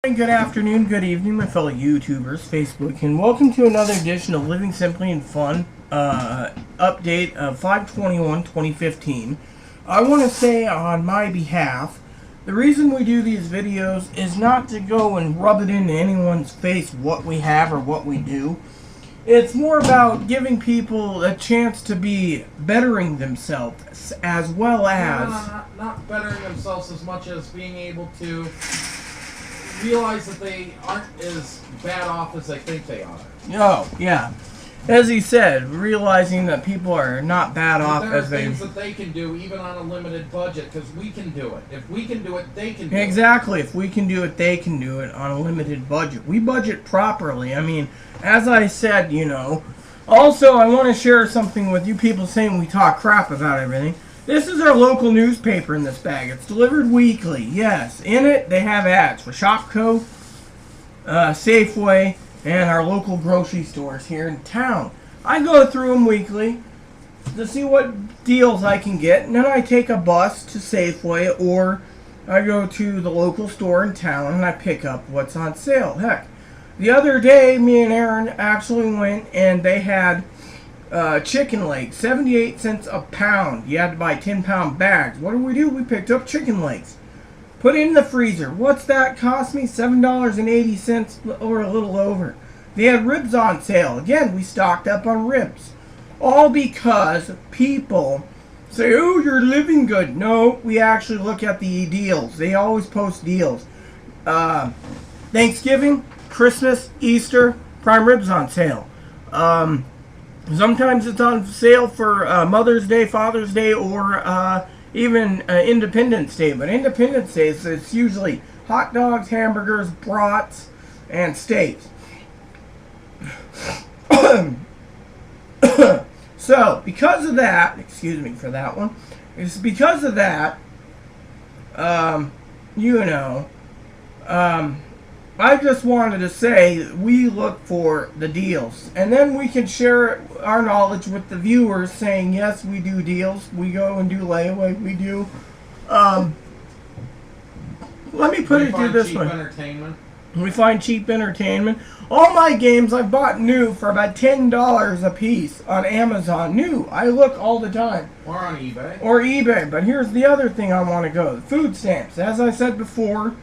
Good afternoon, good evening, my fellow YouTubers, Facebook, and welcome to another edition of Living Simply and Fun update of 5/21/2015. I want to say on my behalf, the reason we do these videos is not to go and rub it into anyone's face what we have or what we do. It's more about giving people a chance to be bettering themselves as well as... Not bettering themselves as much as being able to realize that they aren't as bad off as they think they are. Oh, yeah. As he said, realizing that people are not bad off as they... There are things that they can do even on a limited budget because we can do it. If we can do it, they can do it. Exactly. If we can do it, they can do it on a limited budget. We budget properly. I mean, as I said, you know. Also, I want to share something with you people saying we talk crap about everything. This is our local newspaper in this bag. It's delivered weekly. Yes, in it they have ads for Shopco, Safeway, and our local grocery stores here in town. I go through them weekly to see what deals I can get, and then I take a bus to Safeway, or I go to the local store in town and I pick up what's on sale. Heck, the other day me and Aaron actually went and they had chicken legs, 78 cents a pound. You had to buy 10-pound bags. What do? We picked up chicken legs. Put it in the freezer. What's that cost me? $7.80 or a little over. They had ribs on sale. Again, we stocked up on ribs. All because people say, oh, you're living good. No, we actually look at the deals. They always post deals. Thanksgiving, Christmas, Easter, prime ribs on sale. Sometimes it's on sale for Mother's Day, Father's Day, or even Independence Day. But Independence Day, it's usually hot dogs, hamburgers, brats, and steaks. So, because of that, excuse me for that one, it's because of that, I just wanted to say we look for the deals, and then we can share our knowledge with the viewers saying, yes, we do deals, we go and do layaway, we do, let me put it to this way. Entertainment. We find cheap entertainment. All my games I've bought new for about $10 a piece on Amazon. New. I look all the time. Or on eBay. Or eBay. But here's the other thing I want to go. Food stamps. As I said before,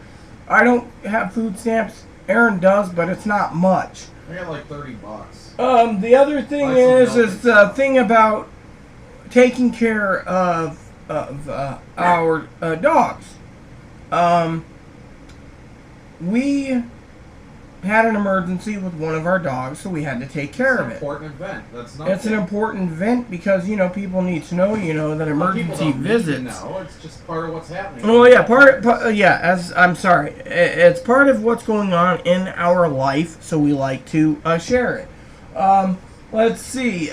I don't have food stamps. Aaron does, but it's not much. I got like $30. The other thing is the thing about taking care of our dogs. We had an emergency with one of our dogs, so we had to take care of it. It's an important event. It's an important event because, people need to know, that emergency visits. No, it's just part of what's happening. Well, yeah, it's part of what's going on in our life, so we like to share it. Let's see,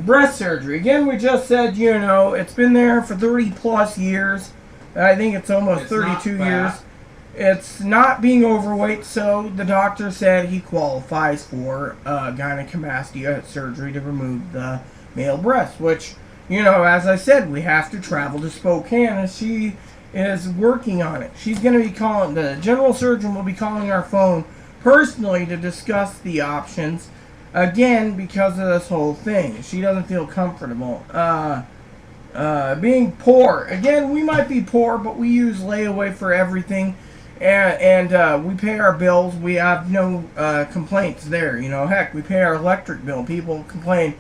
breast surgery. Again, we just said, it's been there for 30 plus years. I think it's almost 32 years. It's not being overweight, so the doctor said he qualifies for gynecomastia surgery to remove the male breast, which, as I said, we have to travel to Spokane, and she is working on it. She's going to be calling, the general surgeon will be calling our phone personally to discuss the options, again, because of this whole thing. She doesn't feel comfortable. Being poor. Again, we might be poor, but we use layaway for everything. And we pay our bills. We have no complaints there. Heck, we pay our electric bill. People complain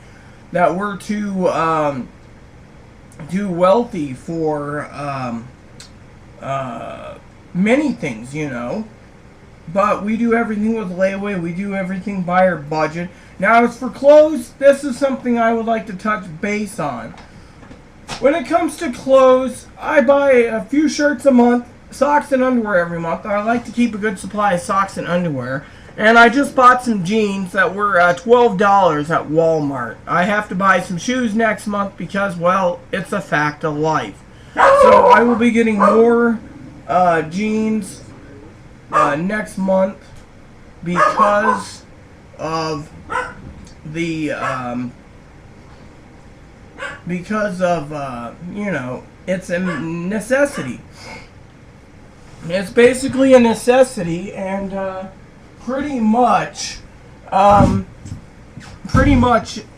that we're too wealthy for many things, But we do everything with layaway. We do everything by our budget. Now, as for clothes, this is something I would like to touch base on. When it comes to clothes, I buy a few shirts a month. Socks and underwear every month. I like to keep a good supply of socks and underwear. And I just bought some jeans that were $12 at Walmart. I have to buy some shoes next month because, well, it's a fact of life. So I will be getting more jeans next month because of the it's a necessity. It's basically a necessity, and pretty much,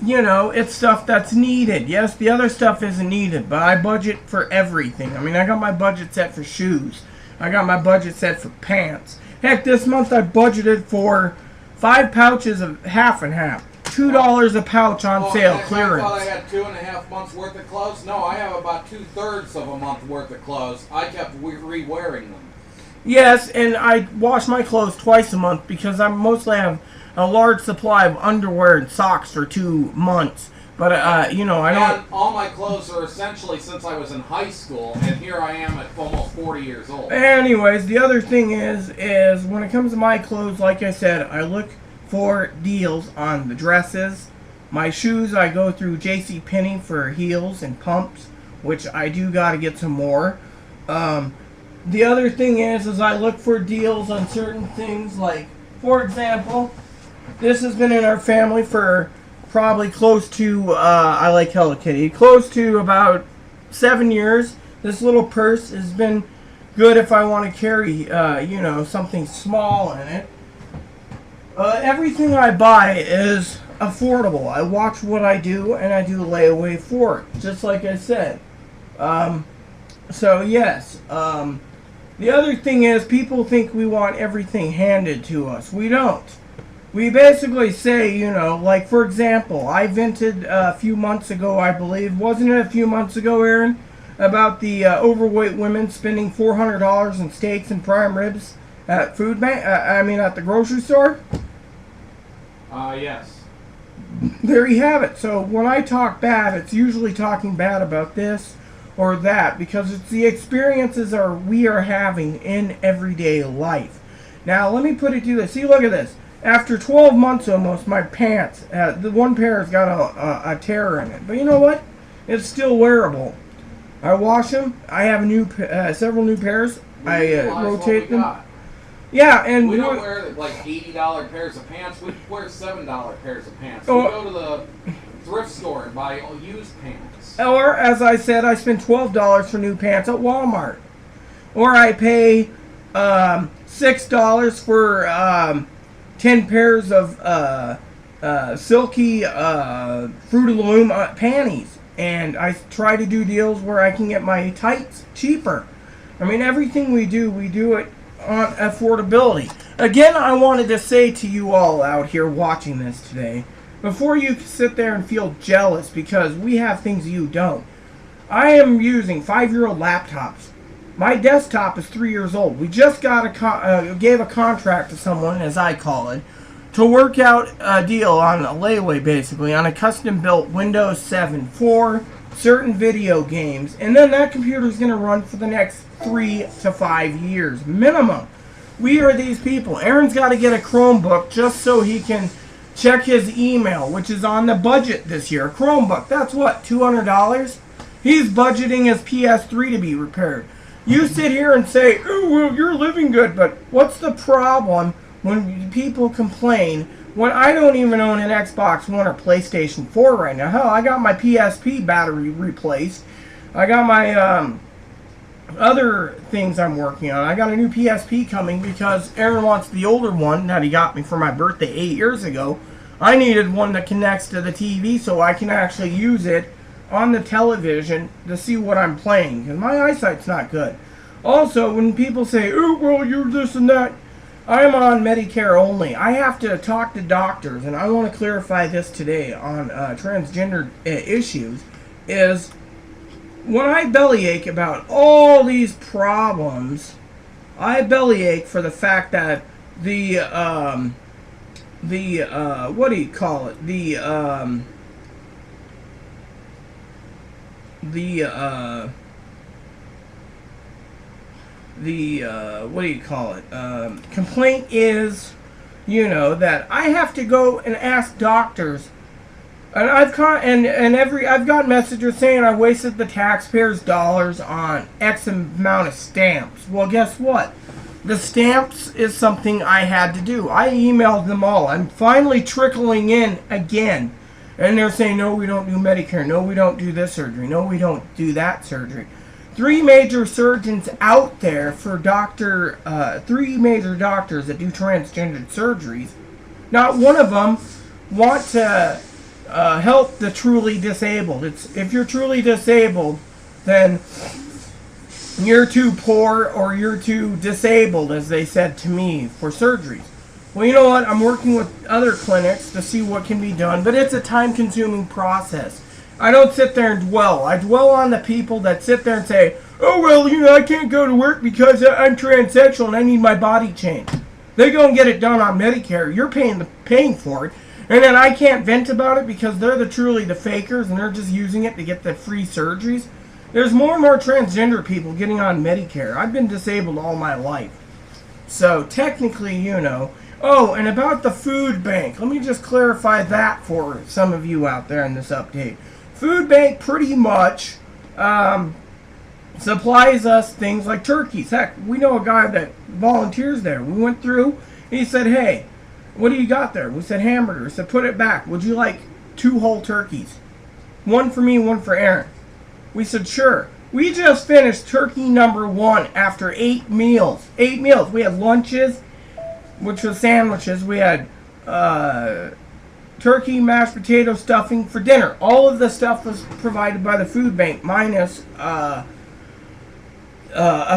you know, it's stuff that's needed. Yes, the other stuff isn't needed, but I budget for everything. I mean, I got my budget set for shoes. I got my budget set for pants. Heck, this month I budgeted for 5 pouches of half and half. $2 a pouch on sale, clearance. I thought I had 2.5 months worth of clothes. No, I have about 2/3 of a month worth of clothes. I kept re-wearing them. Yes, and I wash my clothes twice a month because I mostly have a large supply of underwear and socks for 2 months. But, you know, I don't... And all my clothes are essentially since I was in high school, and here I am at almost 40 years old. Anyways, the other thing is when it comes to my clothes, like I said, I look for deals on the dresses. My shoes, I go through JCPenney for heels and pumps, which I do got to get some more. The other thing is I look for deals on certain things, like, for example, this has been in our family for probably close to, I like Hello Kitty, close to about 7 years. This little purse has been good if I want to carry, you know, something small in it. Everything I buy is affordable. I watch what I do, and I do layaway for it, just like I said. So, yes. The other thing is people think we want everything handed to us. We don't. We basically say, you know, like, for example, I vented a few months ago, I believe. Wasn't it a few months ago, Aaron? About the overweight women spending $400 in steaks and prime ribs at at the grocery store? Yes. There you have it. So when I talk bad, it's usually talking bad about this or that, because it's the experiences we are having in everyday life. Now, let me put it to you this. See, look at this. After 12 months almost, my pants, the one pair has got a tear in it. But you know what? It's still wearable. I wash them. I have several new pairs. I rotate them. Yeah, and we don't wear like $80 pairs of pants. We wear $7 pairs of pants. We go to the thrift store and buy used pants. Or, as I said, I spend $12 for new pants at Walmart. Or I pay $6 for 10 pairs of silky Fruit of the Loom panties. And I try to do deals where I can get my tights cheaper. I mean, everything we do it on affordability. Again, I wanted to say to you all out here watching this today, before you sit there and feel jealous because we have things you don't, I am using 5-year-old laptops. My desktop is 3 years old. We just got gave a contract to someone, as I call it, to work out a deal on a layaway, basically, on a custom-built Windows 7 for certain video games, and then that computer is going to run for the next 3 to 5 years minimum. We are these people. Aaron's got to get a Chromebook just so he can check his email, which is on the budget this year. A Chromebook, that's what, $200? He's budgeting his PS3 to be repaired. You sit here and say, oh, well, you're living good, but what's the problem when people complain when I don't even own an Xbox One or PlayStation 4 right now? Hell, I got my PSP battery replaced. I got my other things I'm working on. I got a new PSP coming because Aaron wants the older one that he got me for my birthday 8 years ago. I needed one that connects to the TV so I can actually use it on the television to see what I'm playing, because my eyesight's not good. Also, when people say, oh, well, you're this and that, I'm on Medicare only. I have to talk to doctors, and I want to clarify this today on transgender issues, is when I bellyache about all these problems, I bellyache for the fact that what do you call it? What do you call it? Complaint is, you know, that I have to go and ask doctors, and I've got messages saying I wasted the taxpayers' dollars on X amount of stamps. Well, guess what? The stamps is something I had to do. I emailed them all. I'm finally trickling in again. And they're saying, no, we don't do Medicare. No, we don't do this surgery. No, we don't do that surgery. 3 major surgeons out there for 3 major doctors that do transgender surgeries. Not one of them want to help the truly disabled. If you're truly disabled, then you're too poor or you're too disabled, as they said to me, for surgeries. Well, you know what? I'm working with other clinics to see what can be done, but it's a time-consuming process. I don't sit there and dwell. I dwell on the people that sit there and say, oh, well, I can't go to work because I'm transsexual and I need my body changed. They go and get it done on Medicare. You're paying for it. And then I can't vent about it because they're truly the fakers and they're just using it to get the free surgeries. There's more and more transgender people getting on Medicare. I've been disabled all my life. So technically, Oh, and about the food bank. Let me just clarify that for some of you out there in this update. Food bank pretty much supplies us things like turkeys. Heck, we know a guy that volunteers there. We went through, he said, hey, what do you got there? We said hamburger. He said, put it back. Would you like 2 whole turkeys? 1 for me, 1 for Aaron. We said, sure. We just finished turkey number 1 after 8 meals. 8 meals. We had lunches, which was sandwiches. We had turkey, mashed potato, stuffing for dinner. All of the stuff was provided by the food bank, minus a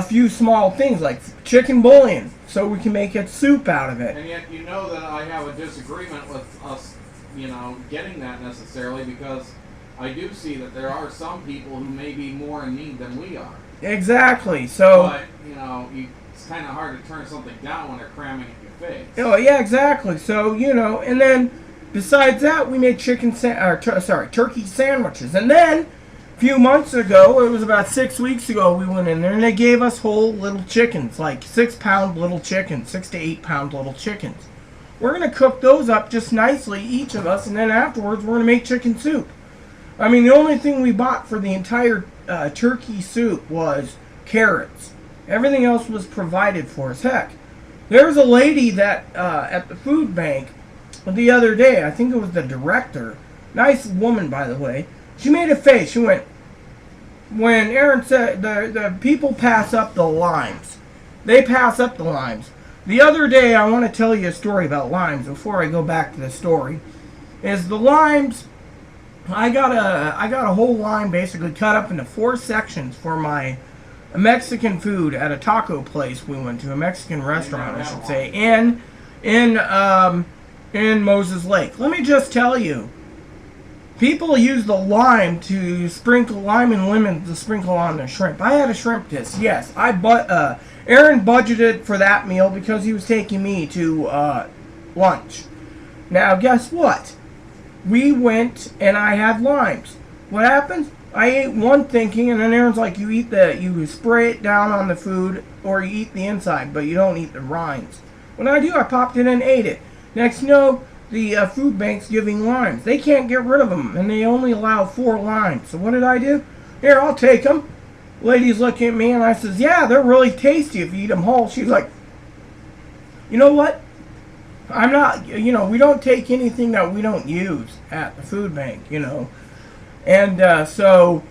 few small things like chicken bouillon, so we can make it soup out of it. And yet, that I have a disagreement with us, getting that necessarily, because I do see that there are some people who may be more in need than we are. Exactly. So, but it's kind of hard to turn something down when they're cramming it in your face. Oh yeah, exactly. So and then besides that, we made turkey sandwiches, and then a few months ago, it was about 6 weeks ago, we went in there and they gave us whole little chickens, like 6-pound little chickens, 6 to 8 pound little chickens. We're gonna cook those up just nicely, each of us, and then afterwards we're gonna make chicken soup. I mean, the only thing we bought for the entire turkey soup was carrots. Everything else was provided for us. Heck, there was a lady that at the food bank the other day, I think it was the director, nice woman by the way, she made a face. She went, when Aaron said the people pass up the limes. They pass up the limes. The other day, I want to tell you a story about limes before I go back to the story. Is the limes, I got a whole lime basically cut up into 4 sections for my Mexican food at a taco place we went to, a Mexican restaurant I should say, in Moses Lake. Let me just tell you, people use the lime to sprinkle lime and lemon to sprinkle on the shrimp. I had a shrimp dish, yes. Aaron budgeted for that meal because he was taking me to lunch. Now, guess what? We went and I had limes. What happens? I ate one thinking, and then Aaron's like, you spray it down on the food, or you eat the inside, but you don't eat the rinds. What I do, I popped it in and ate it. Next, the food bank's giving limes. They can't get rid of them, and they only allow 4 limes. So what did I do? Here, I'll take them. Lady's looking at me, and I says, yeah, they're really tasty if you eat them whole. She's like, you know what? I'm not, we don't take anything that we don't use at the food bank, And so,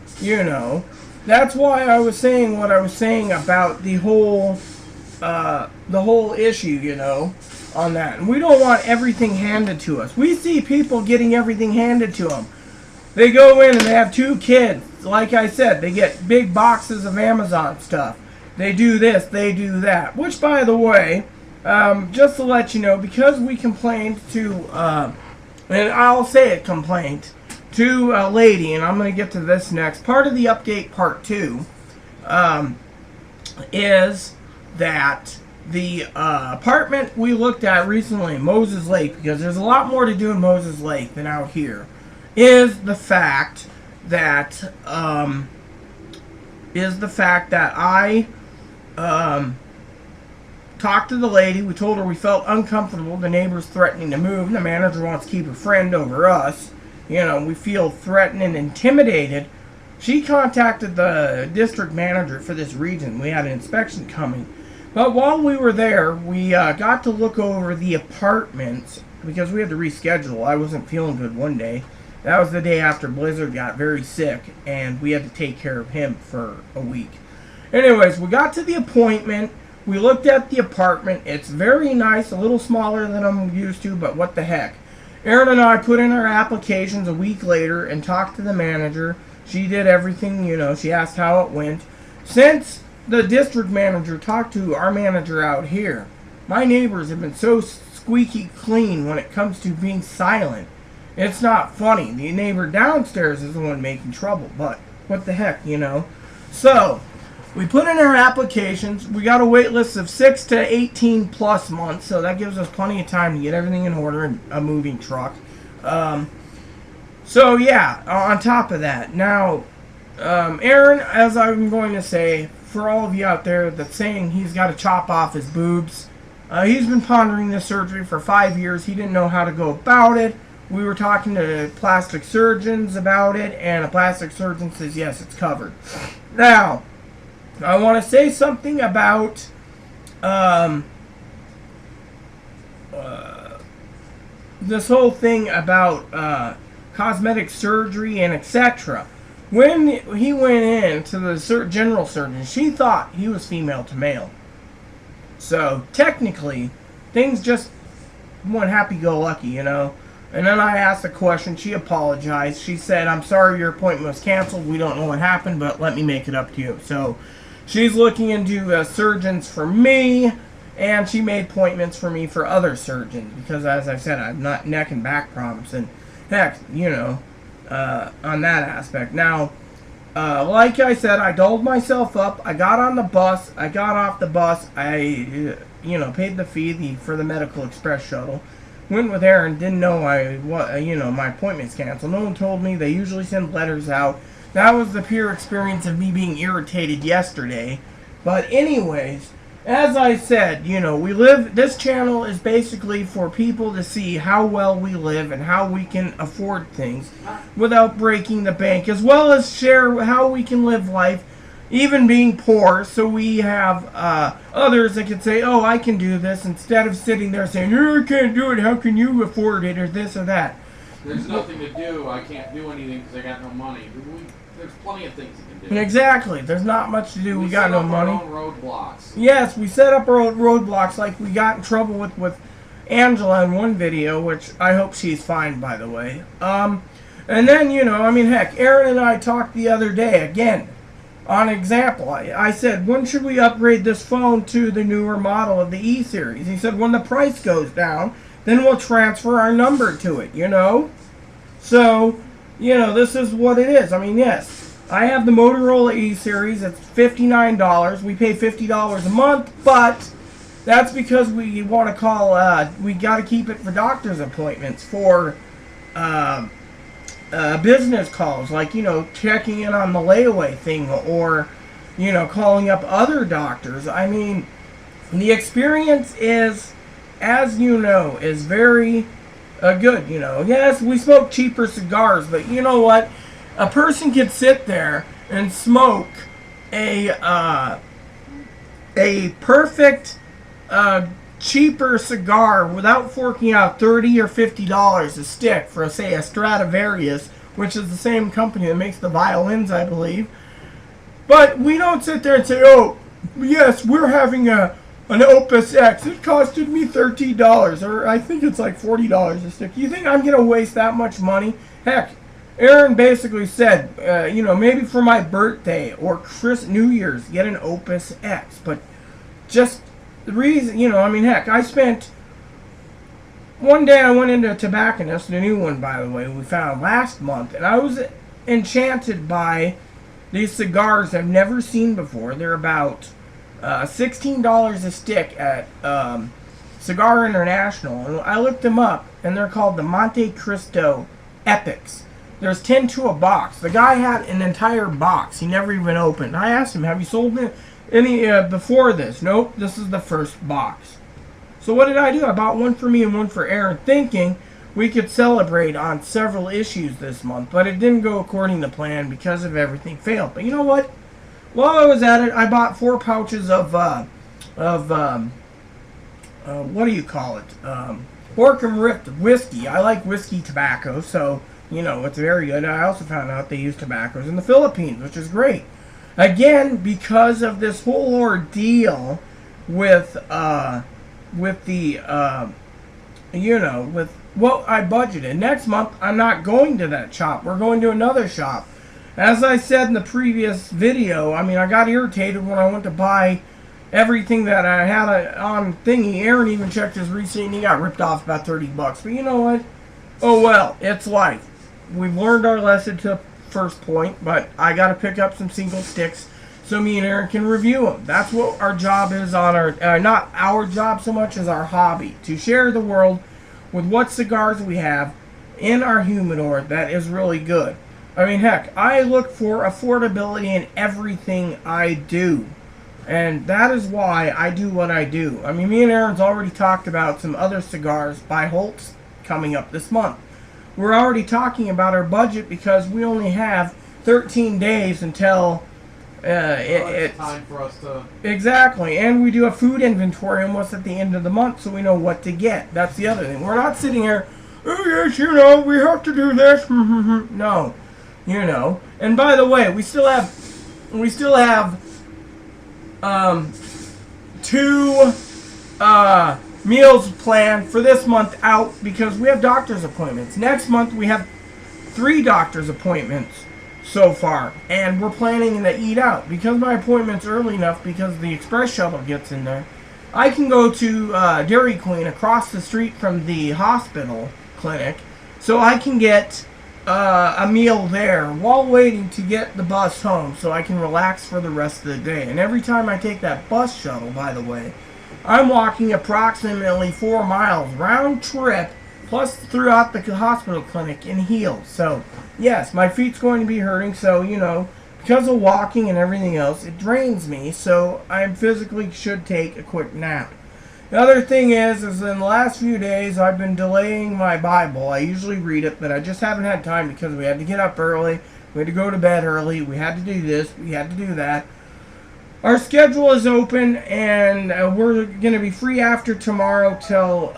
that's why I was saying what I was saying about the whole issue, on that. And we don't want everything handed to us. We see people getting everything handed to them. They go in and they have 2 kids. Like I said, they get big boxes of Amazon stuff. They do this, they do that. Which, by the way, just to let you know, because we complained to, and I'll say it, complaint, to a lady, and I'm going to get to this next. Part of the update, part 2, is that the apartment we looked at recently in Moses Lake, because there's a lot more to do in Moses Lake than out here, is the fact that I talked to the lady. We told her we felt uncomfortable. The neighbor's threatening to move, and the manager wants to keep a friend over us. We feel threatened and intimidated. She contacted the district manager for this region. We had an inspection coming. But while we were there, we got to look over the apartments because we had to reschedule. I wasn't feeling good one day. That was the day after Blizzard got very sick, and we had to take care of him for a week. Anyways, we got to the appointment. We looked at the apartment. It's very nice, a little smaller than I'm used to, but what the heck. Erin and I put in our applications a week later and talked to the manager. She did everything, she asked how it went. Since the district manager talked to our manager out here, my neighbors have been so squeaky clean when it comes to being silent. It's not funny. The neighbor downstairs is the one making trouble, but what the heck, So, we put in our applications. We got a wait list of 6 to 18 plus months, so that gives us plenty of time to get everything in order in a moving truck. So, yeah, on top of that. Now, Aaron, as I'm going to say, for all of you out there that's saying he's got to chop off his boobs, he's been pondering this surgery for 5 years. He didn't know how to go about it. We were talking to plastic surgeons about it, and a plastic surgeon says, yes, it's covered. Now, I want to say something about this whole thing about cosmetic surgery and etc. When he went in to the general surgeon, she thought he was female to male. So, technically, things just went happy-go-lucky, And then I asked a question. She apologized. She said, I'm sorry your appointment was canceled. We don't know what happened, but let me make it up to you. So, she's looking into surgeons for me, and she made appointments for me for other surgeons. Because, as I said, I've not neck and back problems. And, heck, on that aspect. Now, like I said, I dolled myself up. I got on the bus. I got off the bus. I, paid the fee for the Medical Express shuttle. Went with Aaron. Didn't know my appointment's canceled. No one told me. They usually send letters out. That was the pure experience of me being irritated yesterday. But anyways, as I said, we live. This channel is basically for people to see how well we live and how we can afford things without breaking the bank, as well as share how we can live life, even being poor, so we have others that can say, oh, I can do this, instead of sitting there saying, oh, I can't do it, how can you afford it, or this or that. There's nothing to do, I can't do anything because I got no money. There's plenty of things you can do. Exactly, there's not much to do, we got no money. We set up our own roadblocks. Yes, we set up our own roadblocks, like we got in trouble with Angela in one video, which I hope she's fine, by the way. And then, heck, Aaron and I talked the other day, again, on example, I said, when should we upgrade this phone to the newer model of the E-Series? He said, when the price goes down, then we'll transfer our number to it, So, this is what it is. Yes, I have the Motorola E-Series. It's $59. We pay $50 a month, but that's because we want to call, we got to keep it for doctor's appointments, for business calls, like, checking in on the layaway thing, or, calling up other doctors. The experience is, as is very good, Yes, we smoke cheaper cigars, but you know what? A person can sit there and smoke a perfect, cheaper cigar without forking out $30 or $50 a stick for, say, a Stradivarius, which is the same company that makes the violins, I believe. But we don't sit there and say, oh, yes, we're having an Opus X. It costed me $13, or I think it's like $40 a stick. You think I'm going to waste that much money? Heck, Aaron basically said, maybe for my birthday or New Year's, get an Opus X. But just the reason, heck, I spent, one day I went into a tobacconist, the new one, by the way, we found last month, and I was enchanted by these cigars I've never seen before. They're about $16 a stick at Cigar International, and I looked them up, and they're called the Monte Cristo Epics. There's 10 to a box. The guy had an entire box he never even opened. I asked him, have you sold any before this? Nope, this is the first box. So what did I do? I bought one for me and one for Aaron, thinking we could celebrate on several issues this month, but it didn't go according to plan because of everything failed. But you know what? While I was at it, I bought 4 pouches of what do you call it? Borkham Rift whiskey. I like whiskey tobacco, so it's very good. I also found out they use tobaccos in the Philippines, which is great. Again, because of this whole ordeal with the with what I budgeted. Next month, I'm not going to that shop. We're going to another shop. As I said in the previous video, I got irritated when I went to buy everything that I had on thingy. Aaron even checked his receipt and he got ripped off about $30. But you know what? Oh well, it's life. We've learned our lesson to first point, but I got to pick up some single sticks so me and Aaron can review them. That's what our job is on our, not our job so much as our hobby, to share the world with what cigars we have in our humidor that is really good. Heck, I look for affordability in everything I do. And that is why I do what I do. Me and Aaron's already talked about some other cigars by Holtz coming up this month. We're already talking about our budget because we only have 13 days until it's time for us to... Exactly, and we do a food inventory almost at the end of the month so we know what to get. That's the other thing. We're not sitting here, oh yes, we have to do this. No, And by the way, we still have 2 meals planned for this month out because we have doctor's appointments. Next month we have 3 doctor's appointments so far, and we're planning to eat out because my appointment's early enough because the express shuttle gets in there. I can go to Dairy Queen across the street from the hospital clinic, so I can get a meal there while waiting to get the bus home so I can relax for the rest of the day. And every time I take that bus shuttle, by the way, I'm walking approximately 4 miles round trip, plus throughout the hospital clinic in heels. So, yes, my feet's going to be hurting, so, because of walking and everything else, it drains me, so I physically should take a quick nap. The other thing is in the last few days, I've been delaying my Bible. I usually read it, but I just haven't had time because we had to get up early, we had to go to bed early, we had to do this, we had to do that. Our schedule is open, and we're going to be free after tomorrow till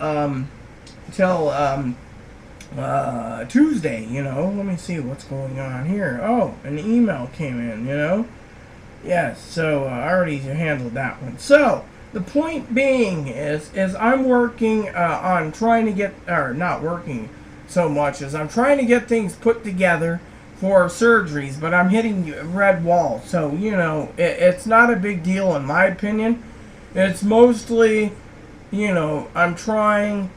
Tuesday, Let me see what's going on here. Oh, an email came in, Yes, so I already handled that one. So, the point being is I'm working on trying to get, or not working so much, as I'm trying to get things put together for surgeries, but I'm hitting red walls. So, it's not a big deal in my opinion. It's mostly, I'm trying,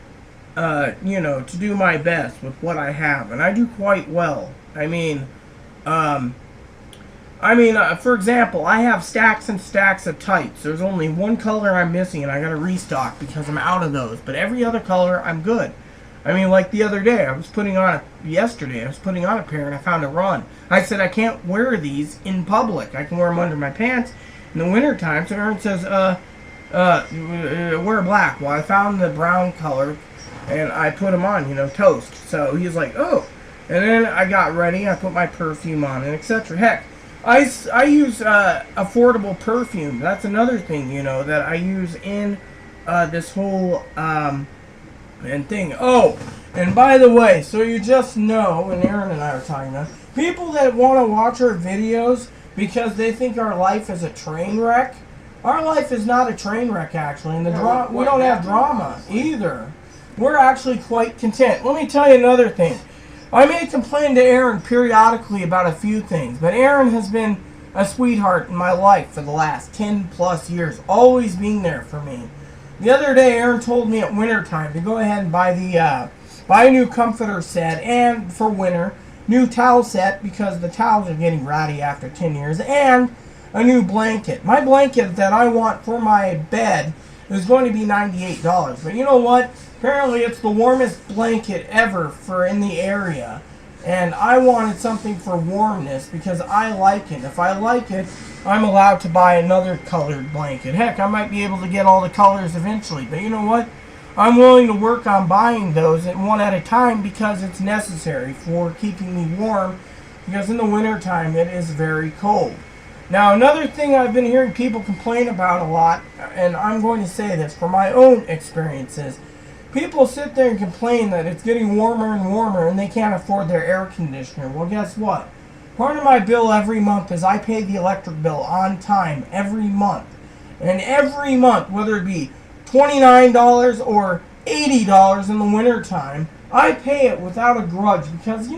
to do my best with what I have, and I do quite well. For example, I have stacks and stacks of tights. There's only one color I'm missing, and I gotta restock because I'm out of those. But every other color, I'm good. Like the other day, yesterday, I was putting on a pair and I found a run. I said, I can't wear these in public. I can wear them under my pants in the winter time. So Aaron says, wear black. Well, I found the brown color and I put them on, toast. So he's like, oh. And then I got ready, I put my perfume on and etc. Heck, I use affordable perfume. That's another thing, that I use in this whole and thing. Oh, and by the way, so you just know, and Aaron and I are talking about, people that want to watch our videos because they think our life is a train wreck. Our life is not a train wreck, actually, and we don't have drama either. We're actually quite content. Let me tell you another thing. I may complain to Aaron periodically about a few things, but Aaron has been a sweetheart in my life for the last 10 plus years, always being there for me. The other day, Aaron told me at winter time to go ahead and buy a new comforter set, and for winter, new towel set because the towels are getting ratty after 10 years, and a new blanket. My blanket that I want for my bed is going to be $98, but you know what? Apparently it's the warmest blanket ever for in the area, and I wanted something for warmness because I like it. If I like it, I'm allowed to buy another colored blanket. Heck, I might be able to get all the colors eventually, but you know what? I'm willing to work on buying those one at a time because it's necessary for keeping me warm, because in the wintertime it is very cold. Now, another thing I've been hearing people complain about a lot, and I'm going to say this from my own experiences, People sit there and complain that it's getting warmer and warmer and they can't afford their air conditioner. Well, guess what? Part of my bill every month is I pay the electric bill on time every month. And every month, whether it be $29 or $80 in the wintertime, I pay it without a grudge because,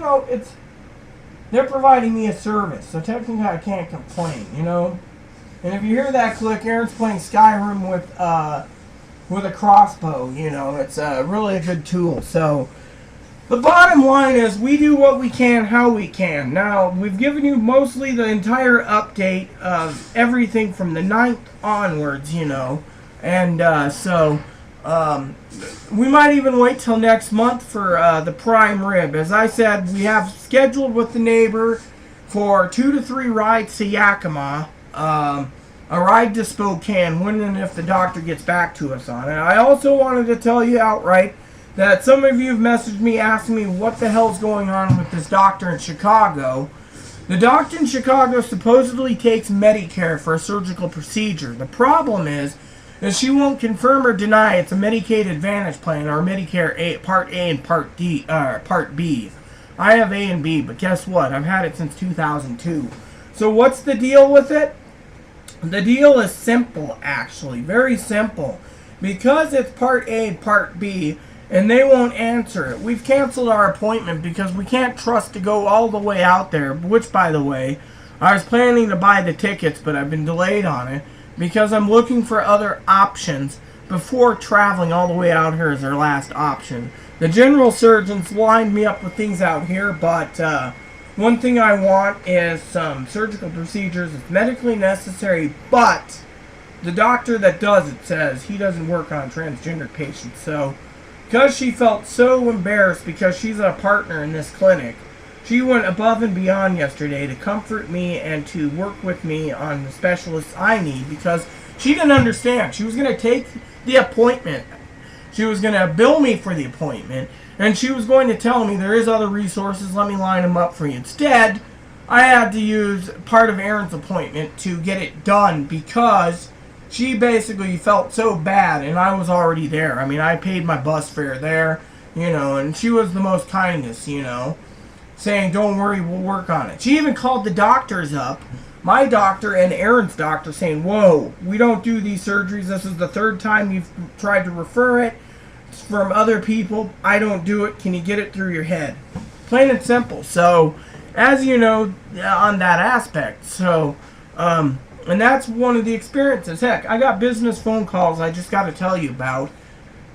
they're providing me a service. So technically I can't complain, And if you hear that click, Aaron's playing Skyrim with a crossbow, It's really a good tool. So the bottom line is we do what we can, how we can. Now, we've given you mostly the entire update of everything from the 9th onwards, And so we might even wait till next month for the prime rib. As I said, we have scheduled with the neighbor for 2 to 3 rides to Yakima. A ride to Spokane, when and if the doctor gets back to us on it. I also wanted to tell you outright that some of you have messaged me asking me what the hell's going on with this doctor in Chicago. The doctor in Chicago supposedly takes Medicare for a surgical procedure. The problem is she won't confirm or deny it's a Medicaid Advantage plan or Medicare Part A and Part B. I have A and B, but guess what? I've had it since 2002. So what's the deal with it? The deal is simple, actually. Very simple. Because it's Part A, Part B, and they won't answer it. We've canceled our appointment because we can't trust to go all the way out there, which, by the way, I was planning to buy the tickets, but I've been delayed on it because I'm looking for other options before traveling all the way out here as our last option. The general surgeons lined me up with things out here, but one thing I want is some surgical procedures. It's medically necessary, but the doctor that does it says he doesn't work on transgender patients. So, because she felt so embarrassed because she's a partner in this clinic, she went above and beyond yesterday to comfort me and to work with me on the specialists I need because she didn't understand. She was going to take the appointment. She was going to bill me for the appointment. And she was going to tell me there is other resources, let me line them up for you. Instead, I had to use part of Aaron's appointment to get it done because she basically felt so bad and I was already there. I mean, I paid my bus fare there, and she was the most kindest, saying, don't worry, we'll work on it. She even called the doctors up, my doctor and Aaron's doctor, saying, whoa, we don't do these surgeries. This is the 3rd time you've tried to refer it from other people. I don't do it. Can you get it through your head? Plain and simple. So, as you know, on that aspect. So, and that's one of the experiences. Heck, I got business phone calls I just got to tell you about.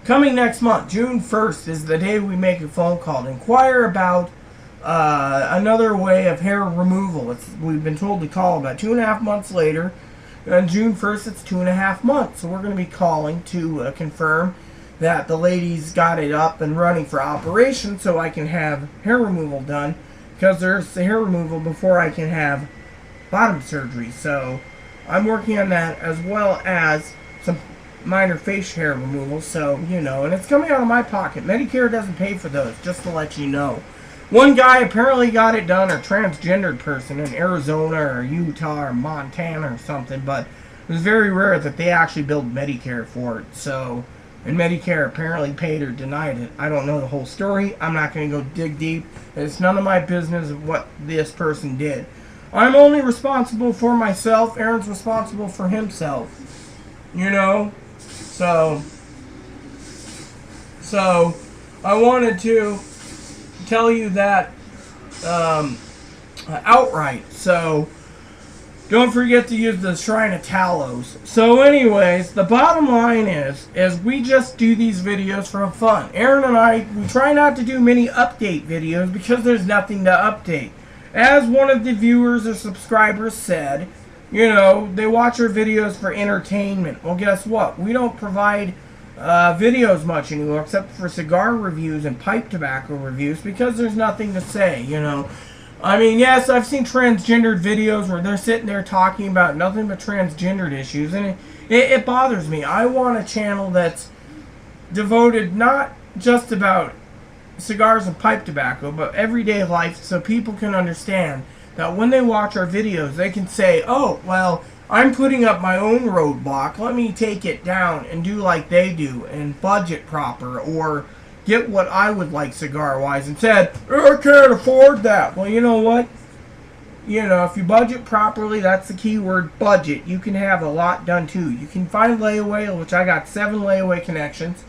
Coming next month, June 1st, is the day we make a phone call to inquire about another way of hair removal. We've been told to call about 2.5 months later. On June 1st, it's 2.5 months. So we're going to be calling to confirm that the ladies got it up and running for operation so I can have hair removal done, because there's the hair removal before I can have bottom surgery. So I'm working on that as well as some minor facial hair removal. So, and it's coming out of my pocket. Medicare doesn't pay for those, just to let you know. One guy apparently got it done, a transgendered person in Arizona or Utah or Montana or something, but it was very rare that they actually billed Medicare for it. So, and Medicare apparently paid or denied it. I don't know the whole story. I'm not going to go dig deep. It's none of my business what this person did. I'm only responsible for myself. Aaron's responsible for himself. So I wanted to tell you that outright. So don't forget to use the Shrine of Talos. So anyways, the bottom line is we just do these videos for fun. Aaron and I, we try not to do many update videos because there's nothing to update. As one of the viewers or subscribers said, they watch our videos for entertainment. Well, guess what? We don't provide videos much anymore except for cigar reviews and pipe tobacco reviews because there's nothing to say, I mean, yes, I've seen transgendered videos where they're sitting there talking about nothing but transgendered issues, and it bothers me. I want a channel that's devoted not just about cigars and pipe tobacco, but everyday life, so people can understand that when they watch our videos, they can say, oh, well, I'm putting up my own roadblock. Let me take it down and do like they do and budget proper, or get what I would like cigar-wise instead. I can't afford that. Well, you know what? You know, if you budget properly, that's the key word, budget. You can have a lot done too. You can find layaway, which I got 7 layaway connections.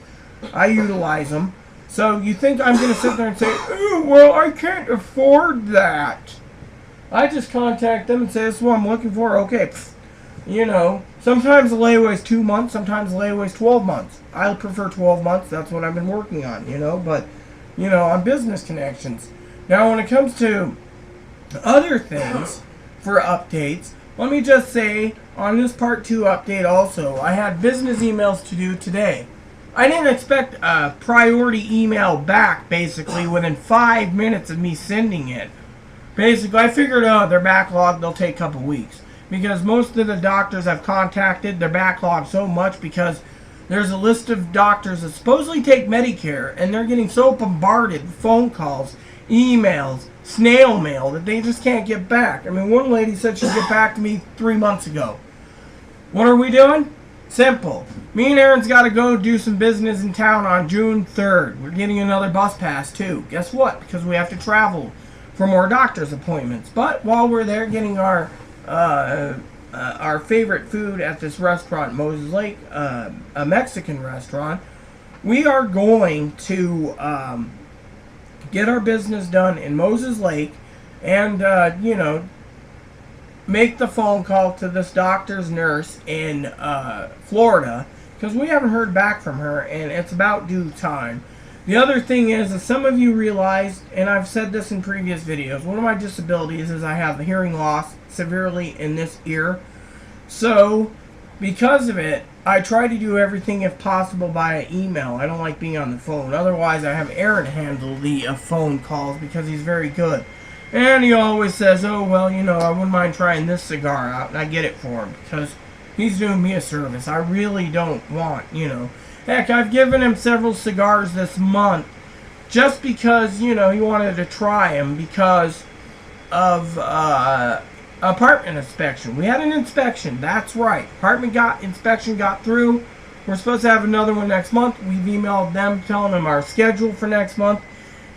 I utilize them. So you think I'm going to sit there and say, oh, well, I can't afford that. I just contact them and say, this is what I'm looking for. Okay, you know, sometimes the layaway is 2 months, sometimes the layaway is 12 months. I prefer 12 months. That's what I've been working on, you know, but, you know, on business connections. Now, when it comes to other things for updates, let me just say, on this part 2 update also, I had business emails to do today. I didn't expect a priority email back, basically, within 5 minutes of me sending it. Basically, I figured, oh, they're backlogged, they'll take a couple weeks. Because most of the doctors I've contacted, they're backlogged so much because there's a list of doctors that supposedly take Medicare, and they're getting so bombarded with phone calls, emails, snail mail, that they just can't get back. I mean, one lady said she'd get back to me 3 months ago. What are we doing? Simple. Me and Aaron's got to go do some business in town on June 3rd. We're getting another bus pass, too. Guess what? Because we have to travel for more doctor's appointments. But while we're there getting our favorite food at this restaurant, Moses Lake, a Mexican restaurant, we are going to get our business done in Moses Lake and, you know, make the phone call to this doctor's nurse in Florida, because we haven't heard back from her, and it's about due time. The other thing is, as some of you realized, and I've said this in previous videos, one of my disabilities is I have hearing loss severely in this ear. So, because of it, I try to do everything if possible via email. I don't like being on the phone. Otherwise, I have Aaron handle the phone calls because he's very good. And he always says, oh, well, you know, I wouldn't mind trying this cigar out. And I get it for him because he's doing me a service. I really don't want, you know. Heck, I've given him several cigars this month just because, you know, he wanted to try them because of apartment inspection. We had an inspection. That's right. Apartment inspection got through. We're supposed to have another one next month. We've emailed them telling them our schedule for next month.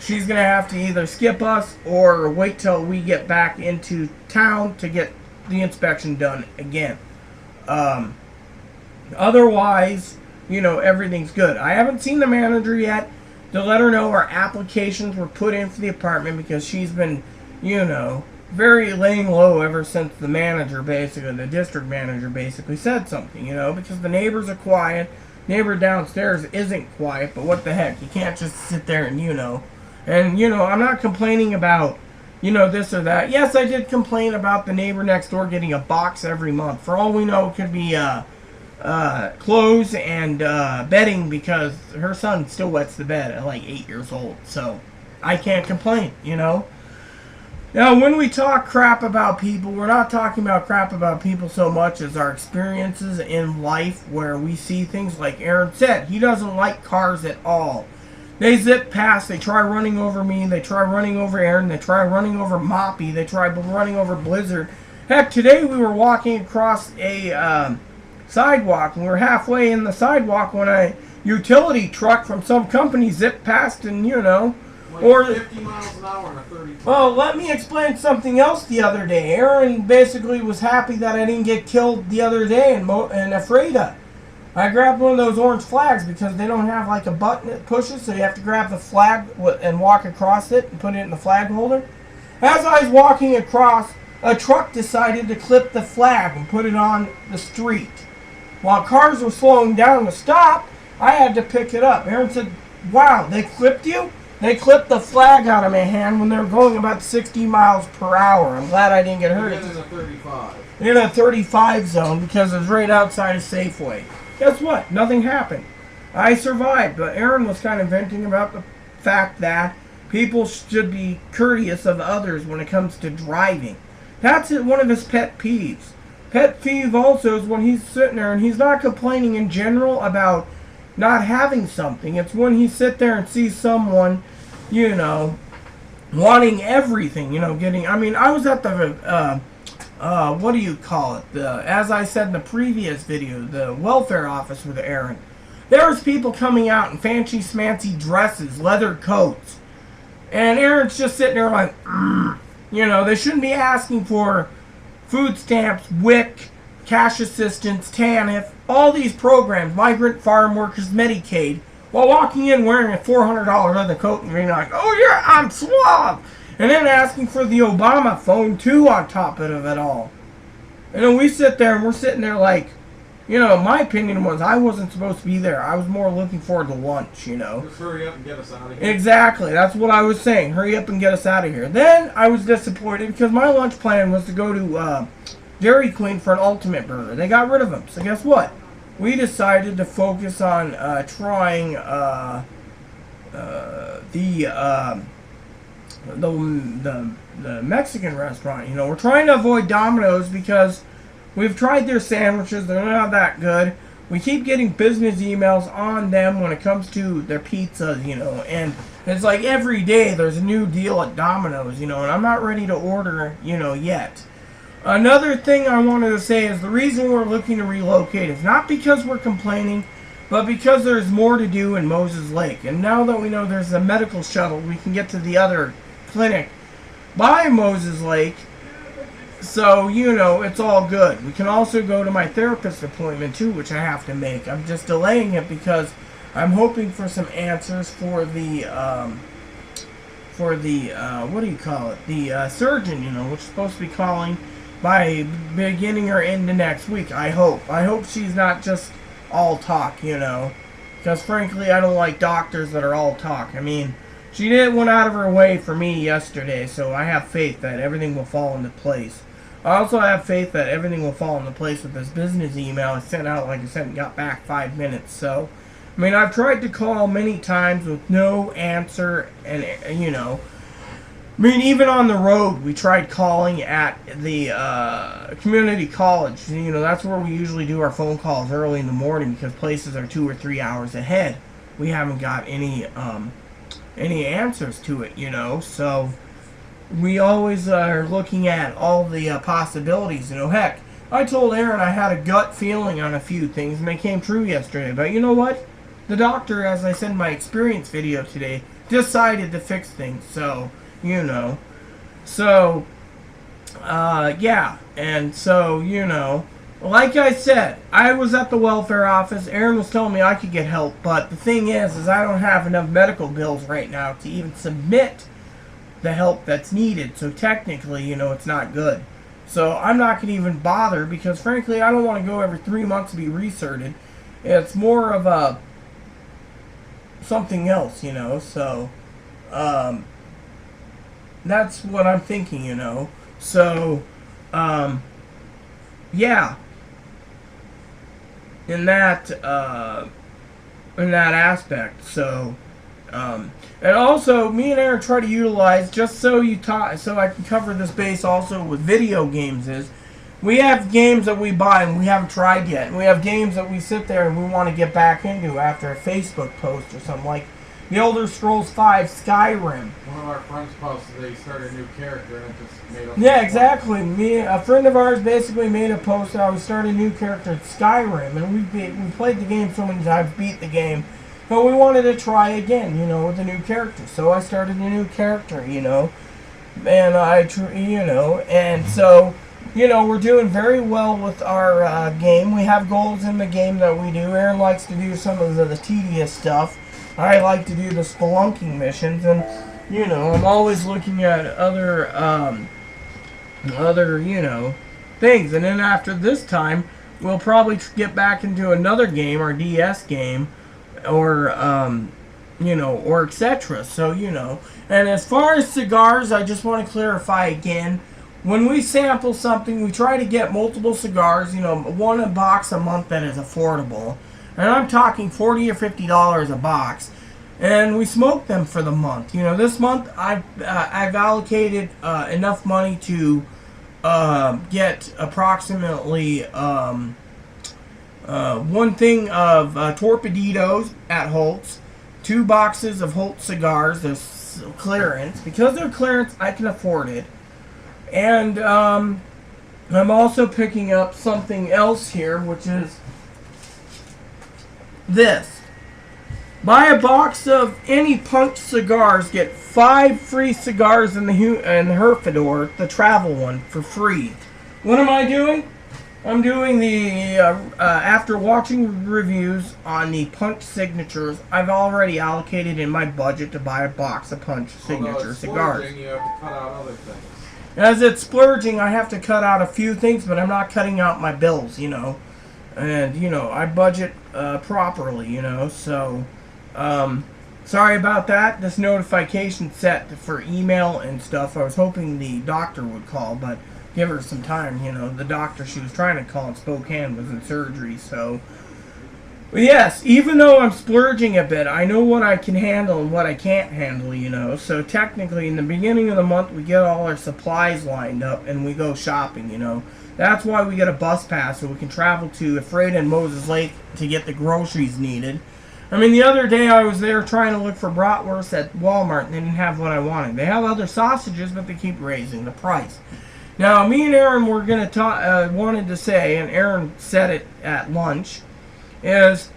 She's going to have to either skip us or wait till we get back into town to get the inspection done again. Otherwise, you know, everything's good. I haven't seen the manager yet to let her know our applications were put in for the apartment because she's been, you know, very laying low ever since the manager, basically, the district manager basically said something, you know, because the neighbors are quiet. Neighbor downstairs isn't quiet, but what the heck? You can't just sit there and, you know. And, you know, I'm not complaining about, you know, this or that. Yes, I did complain about the neighbor next door getting a box every month. For all we know, it could be clothes and bedding because her son still wets the bed at like 8 years old. So I can't complain, you know. Now, when we talk crap about people, we're not talking about crap about people so much as our experiences in life where we see things like Aaron said. He doesn't like cars at all. They zip past, they try running over me, they try running over Aaron, they try running over Moppy, they try running over Blizzard. Heck, today we were walking across a sidewalk, and we were halfway in the sidewalk when a utility truck from some company zipped past and, you know, like or 50 miles an hour in a 35. Well, let me explain something else the other day. Aaron basically was happy that I didn't get killed the other day in Ephrata. I grabbed one of those orange flags because they don't have like a button that pushes, so you have to grab the flag and walk across it and put it in the flag holder. As I was walking across, a truck decided to clip the flag and put it on the street. While cars were slowing down to stop, I had to pick it up. Aaron said, wow, they clipped you? They clipped the flag out of my hand when they were going about 60 miles per hour. I'm glad I didn't get hurt. In a 35. In a 35 zone because it was right outside of Safeway. Guess what? Nothing happened. I survived, but Aaron was kind of venting about the fact that people should be courteous of others when it comes to driving. That's one of his pet peeves. Pet peeve also is when he's sitting there and he's not complaining in general about not having something. It's when he sit there and sees someone, you know, wanting everything, you know, getting... I mean, I was at the what do you call it? As I said in the previous video, the welfare office with Aaron. There's people coming out in fancy smancy dresses, leather coats. And Aaron's just sitting there like, you know, they shouldn't be asking for food stamps, WIC, cash assistance, TANF, all these programs, migrant farm workers, Medicaid, while walking in wearing a $400 leather coat and being like, oh yeah, I'm suave. And then asking for the Obama phone too on top of it all. And then we sit there and we're sitting there like, you know, my opinion was I wasn't supposed to be there. I was more looking forward to lunch, you know. Just hurry up and get us out of here. Exactly. That's what I was saying. Hurry up and get us out of here. Then I was disappointed because my lunch plan was to go to Dairy Queen for an Ultimate Burger. They got rid of them. So guess what? We decided to focus on trying the Mexican restaurant. You know, we're trying to avoid Domino's because we've tried their sandwiches. They're not that good. We keep getting business emails on them when it comes to their pizzas, you know. And it's like every day there's a new deal at Domino's, you know. And I'm not ready to order, you know, yet. Another thing I wanted to say is the reason we're looking to relocate is not because we're complaining, but because there's more to do in Moses Lake. And now that we know there's a medical shuttle, we can get to the other clinic by Moses Lake. So, you know, it's all good. We can also go to my therapist appointment, too, which I have to make. I'm just delaying it because I'm hoping for some answers for the, what do you call it? The surgeon, you know, which is supposed to be calling by beginning or end of next week, I hope. I hope she's not just all talk, you know. Because, frankly, I don't like doctors that are all talk. I mean, she went out of her way for me yesterday, so I have faith that everything will fall into place. I also have faith that everything will fall into place with this business email I sent out, like I said, and got back 5 minutes. So, I mean, I've tried to call many times with no answer, and, you know, I mean, even on the road, we tried calling at the community college. You know, that's where we usually do our phone calls early in the morning because places are 2 or 3 hours ahead. We haven't got any answers to it, you know, so we always are looking at all the possibilities, you know. Heck, I told Aaron I had a gut feeling on a few things, and they came true yesterday. But you know what? The doctor, as I said in my experience video today, decided to fix things, so, you know. So, yeah, and so, you know, like I said, I was at the welfare office. Aaron was telling me I could get help, but the thing is I don't have enough medical bills right now to even submit the help that's needed. So technically, you know, it's not good. So I'm not going to even bother because, frankly, I don't want to go every 3 months to be recerted. It's more of a something else, you know. So that's what I'm thinking, you know. So, yeah. In that aspect. So, and also, me and Aaron try to utilize, just so so I can cover this base also with video games, is we have games that we buy and we haven't tried yet. And we have games that we sit there and we want to get back into after a Facebook post or something, like The Elder Scrolls V Skyrim. One of our friends posted they started a new character and it just made us... Yeah, exactly. A friend of ours basically made a post how we started a new character at Skyrim, and we played the game so many times, beat the game, but we wanted to try again, you know, with a new character. So I started a new character, you know, and and so, you know, we're doing very well with our game. We have goals in the game that we do. Aaron likes to do some of the tedious stuff. I like to do the spelunking missions, and, you know, I'm always looking at other, you know, things. And then after this time, we'll probably get back into another game, our DS game, or, you know, or etc. So, you know. And as far as cigars, I just want to clarify again. When we sample something, we try to get multiple cigars, you know, one a box a month that is affordable. And I'm talking $40 or $50 a box. And we smoke them for the month. You know, this month I've allocated enough money to get approximately one thing of Torpeditos at Holt's, 2 boxes of Holt cigars, clearance. Because they're clearance, I can afford it. And I'm also picking up something else here, which is this. Buy a box of any Punch cigars, get 5 free cigars in the Herfador, the travel one, for free. What am I doing? I'm doing the, after watching reviews on the Punch signatures, I've already allocated in my budget to buy a box of Punch signature cigars. You have to cut out other things. As it's splurging, I have to cut out a few things, but I'm not cutting out my bills, you know. And, you know, I budget properly, you know, so... sorry about that. This notification set for email and stuff. I was hoping the doctor would call, but give her some time, you know. The doctor she was trying to call in Spokane was in surgery, so... But yes, even though I'm splurging a bit, I know what I can handle and what I can't handle, you know. So technically, in the beginning of the month, we get all our supplies lined up and we go shopping, you know. That's why we get a bus pass so we can travel to Ephrata and Moses Lake to get the groceries needed. I mean, the other day I was there trying to look for bratwurst at Walmart and they didn't have what I wanted. They have other sausages, but they keep raising the price. Now, me and Aaron were going to talk, wanted to say, and Aaron said it at lunch, is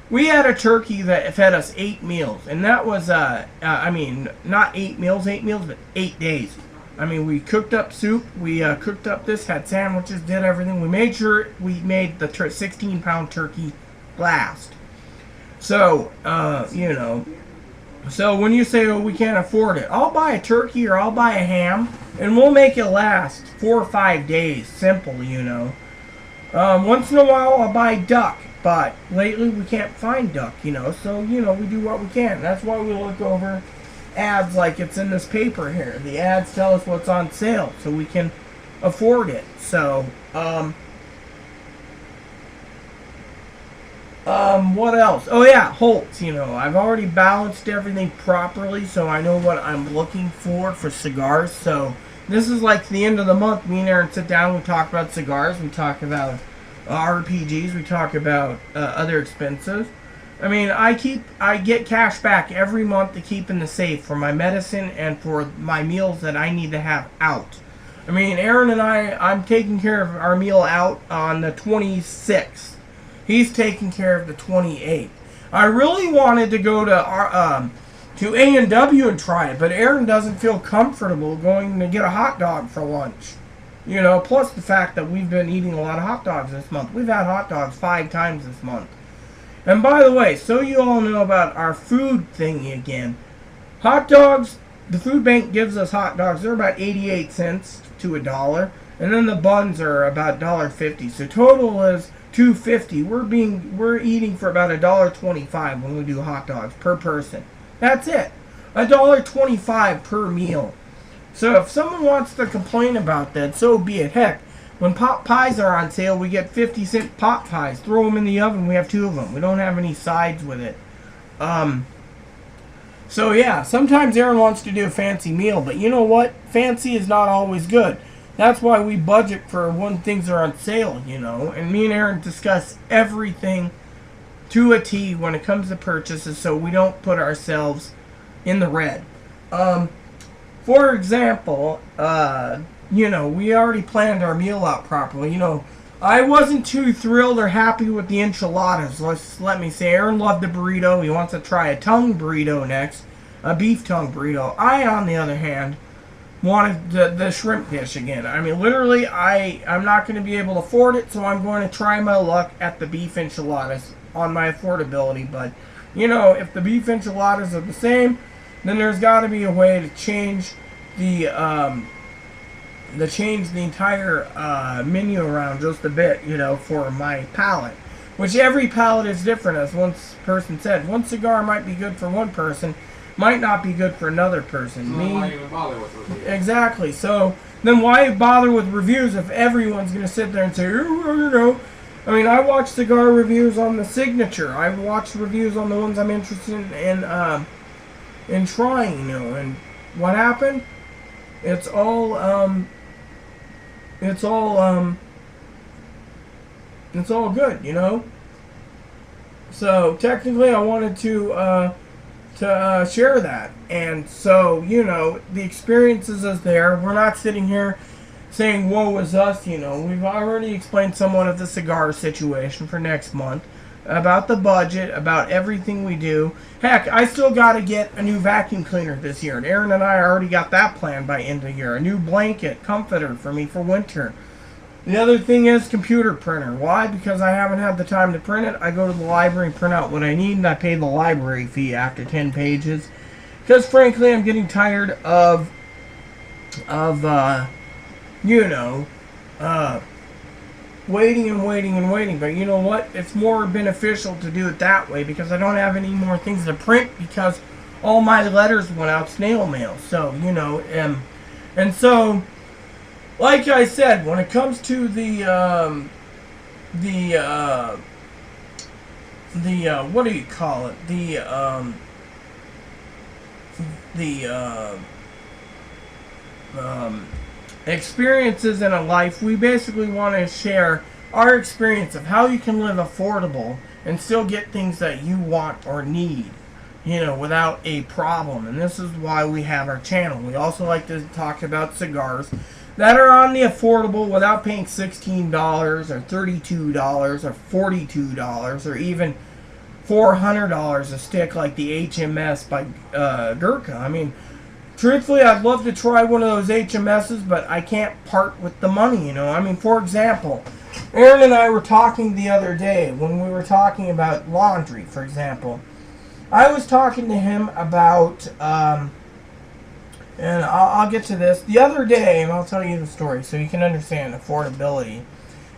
we had a turkey that fed us 8 meals. And that was, I mean, not 8 meals, but 8 days. I mean, we cooked up soup, we cooked up this, had sandwiches, did everything. We made sure we made the 16-pound turkey last. So, you know, so when you say, oh, we can't afford it, I'll buy a turkey or I'll buy a ham, and we'll make it last 4 or 5 days. Simple, you know. Once in a while, I'll buy duck, but lately we can't find duck, you know, so, you know, we do what we can. That's why we look over ads like it's in this paper here. The ads tell us what's on sale, so we can afford it. So, what else? Oh yeah, Holtz, you know, I've already balanced everything properly, so I know what I'm looking for cigars. So this is like the end of the month. Me and Aaron sit down, we talk about cigars, we talk about RPGs, we talk about other expenses. I mean, I get cash back every month to keep in the safe for my medicine and for my meals that I need to have out. I mean, Aaron and I'm taking care of our meal out on the 26th. He's taking care of the 28th. I really wanted to go to A&W and try it, but Aaron doesn't feel comfortable going to get a hot dog for lunch. You know, plus the fact that we've been eating a lot of hot dogs this month. We've had hot dogs 5 times this month. And by the way, so you all know about our food thingy again. Hot dogs, the food bank gives us hot dogs. They're about 88 cents to $1. And then the buns are about $1.50. So total is $2.50. We're eating for about $1.25 when we do hot dogs per person. That's it. $1.25 per meal. So if someone wants to complain about that, so be it. Heck, when pot pies are on sale, we get 50-cent pot pies. Throw them in the oven. We have 2 of them. We don't have any sides with it. So yeah, sometimes Aaron wants to do a fancy meal, but you know what? Fancy is not always good. That's why we budget for when things are on sale, you know. And me and Aaron discuss everything to a T when it comes to purchases, so we don't put ourselves in the red. For example, you know, we already planned our meal out properly. You know, I wasn't too thrilled or happy with the enchiladas. Let me say, Aaron loved the burrito. He wants to try a tongue burrito next, a beef tongue burrito. I, on the other hand, wanted the shrimp dish again. I mean, literally, I'm not going to be able to afford it, so I'm going to try my luck at the beef enchiladas on my affordability. But, you know, if the beef enchiladas are the same, then there's got to be a way to change the entire menu around just a bit, you know, for my palate. Which every palate is different, as one person said. One cigar might be good for one person, might not be good for another person. So why even bother with reviews? Exactly. So then why bother with reviews if everyone's going to sit there and say, oh, you know. I mean, I watch cigar reviews on the Signature. I watch reviews on the ones I'm interested in trying, you know. And what happened? It's all good, you know. So technically, I wanted to share that, and so, you know, the experiences is there. We're not sitting here saying woe is us. We've already explained somewhat of the cigar situation for next month, about the budget, about everything we do. Heck, I still got to get a new vacuum cleaner this year, and Aaron and I already got that planned by end of the year. A new blanket, comforter for me for winter. The other thing is computer printer. Why? Because I haven't had the time to print it. I go to the library and print out what I need, and I pay the library fee after 10 pages. Because frankly, I'm getting tired of waiting and waiting and waiting. But you know what? It's more beneficial to do it that way because I don't have any more things to print because all my letters went out snail mail. So, and so, like I said, when it comes to the what do you call it? Experiences in a life, we basically want to share our experience of how you can live affordable and still get things that you want or need, without a problem. And this is why we have our channel. We also like to talk about cigars that are on the affordable without paying $16 or $32 or $42 or even $400 a stick like the HMS by Gurkha. I mean, truthfully, I'd love to try one of those HMSs, but I can't part with the money, I mean, for example, Aaron and I were talking the other day when we were talking about laundry, for example. I was talking to him about, and I'll get to this, the other day, and I'll tell you the story so you can understand affordability,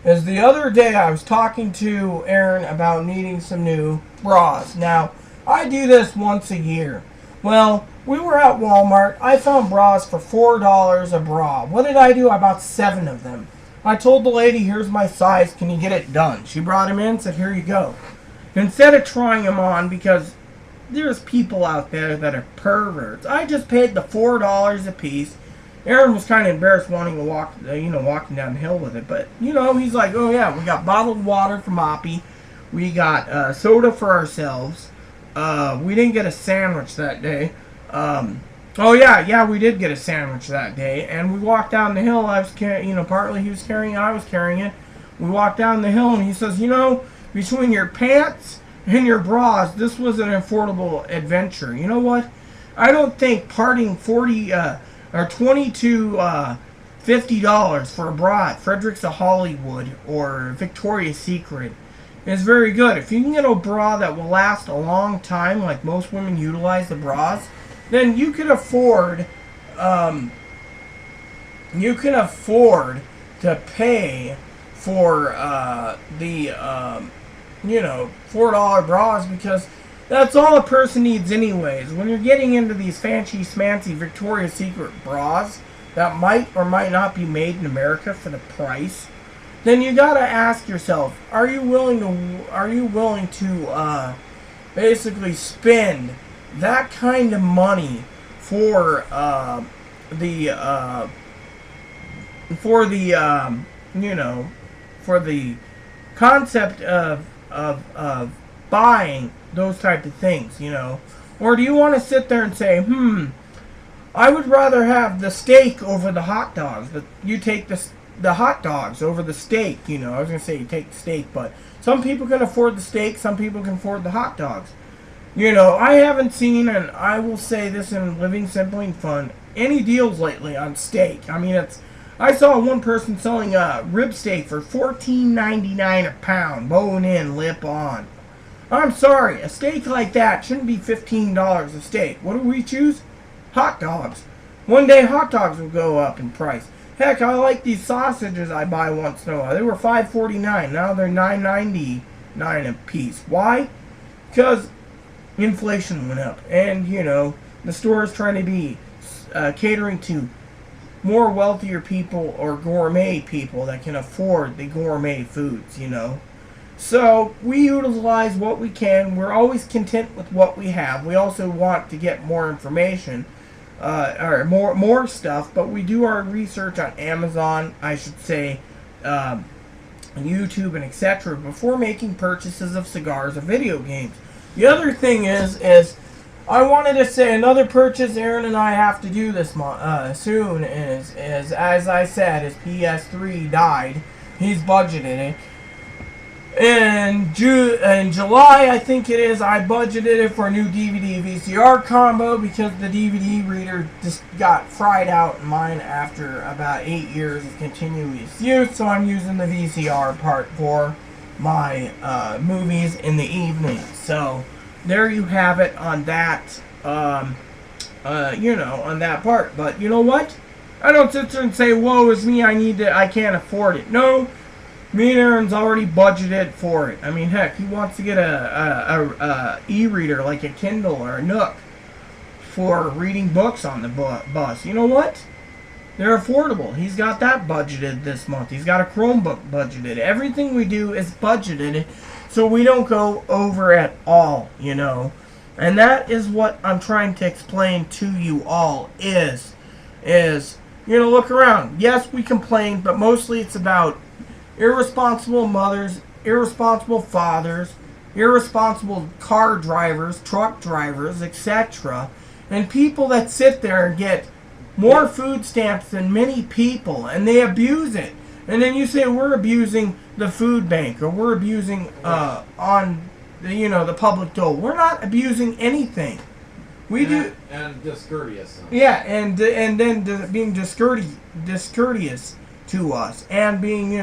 is the other day I was talking to Aaron about needing some new bras. Now, I do this once a year. Well, we were at Walmart. I found bras for $4 a bra. What did I do? I bought 7 of them. I told the lady, here's my size. Can you get it done? She brought them in and said, here you go. Instead of trying them on, because there's people out there that are perverts, I just paid the $4 a piece. Aaron was kind of embarrassed wanting to walking down the hill with it. But, he's like, oh yeah, we got bottled water from Oppie. We got soda for ourselves. We didn't get a sandwich that day. Oh yeah, we did get a sandwich that day. And we walked down the hill. I was carrying, partly he was carrying it, I was carrying it. We walked down the hill and he says, between your pants and your bras, this was an affordable adventure. You know what? I don't think parting 40 or 20 to $50 for a bra at Fredericks of Hollywood or Victoria's Secret is very good. If you can get a bra that will last a long time, like most women utilize the bras, then you can afford to pay for the $4 bras because that's all a person needs anyways. When you're getting into these fancy smancy Victoria's Secret bras that might or might not be made in America for the price, then you gotta ask yourself, are you willing to basically spend that kind of money for the concept of buying those type of things, or do you want to sit there and say, I would rather have the steak over the hot dogs, but you take the hot dogs over the steak, I was going to say you take the steak, but some people can afford the steak, some people can afford the hot dogs. I haven't seen, and I will say this in Living Simply and Fun, any deals lately on steak. I mean, I saw one person selling a rib steak for $14.99 a pound, bone in, lip on. I'm sorry, a steak like that shouldn't be $15 a steak. What do we choose? Hot dogs. One day hot dogs will go up in price. Heck, I like these sausages I buy once in a while. They were $5.49. Now they're $9.99 a piece. Why? Because inflation went up. And, the store is trying to be catering to more wealthier people or gourmet people that can afford the gourmet foods, So we utilize what we can. We're always content with what we have. We also want to get more information. Or more stuff, but we do our research on Amazon, I should say, YouTube and etc. before making purchases of cigars or video games. The other thing is I wanted to say another purchase Aaron and I have to do this soon is as I said, his PS3 died. He's budgeted it. In July, I think it is, I budgeted it for a new DVD VCR combo because the DVD reader just got fried out in mine after about 8 years of continuous use. So I'm using the VCR part for my movies in the evening. So there you have it on that, on that part. But you know what? I don't sit there and say, "Woe is me! I can't afford it." No. Me and Aaron's already budgeted for it. I mean, heck, he wants to get a e-reader like a Kindle or a Nook for reading books on the bus. You know what? They're affordable. He's got that budgeted this month. He's got a Chromebook budgeted. Everything we do is budgeted so we don't go over at all, you know. And that is what I'm trying to explain to you all is, look around. Yes, we complain, but mostly it's about irresponsible mothers, irresponsible fathers, irresponsible car drivers, truck drivers, etc. And people that sit there and get more food stamps than many people, and they abuse it. And then you say we're abusing the food bank, or we're abusing on the public dole. We're not abusing anything. We do and discourteous. Yeah, and then being discourteous to us, and being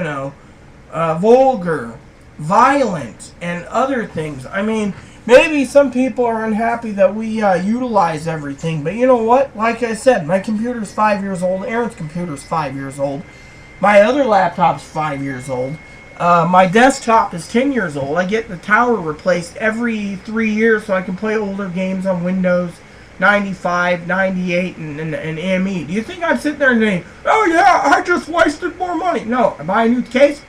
vulgar, violent, and other things. I mean, maybe some people are unhappy that we utilize everything, but you know what? Like I said, my computer's 5 years old. Aaron's computer's 5 years old. My other laptop's 5 years old. My desktop is 10 years old. I get the tower replaced every 3 years so I can play older games on Windows 95, 98, and ME. Do you think I'm sitting there and saying, "Oh yeah, I just wasted more money"? No, I buy a new case,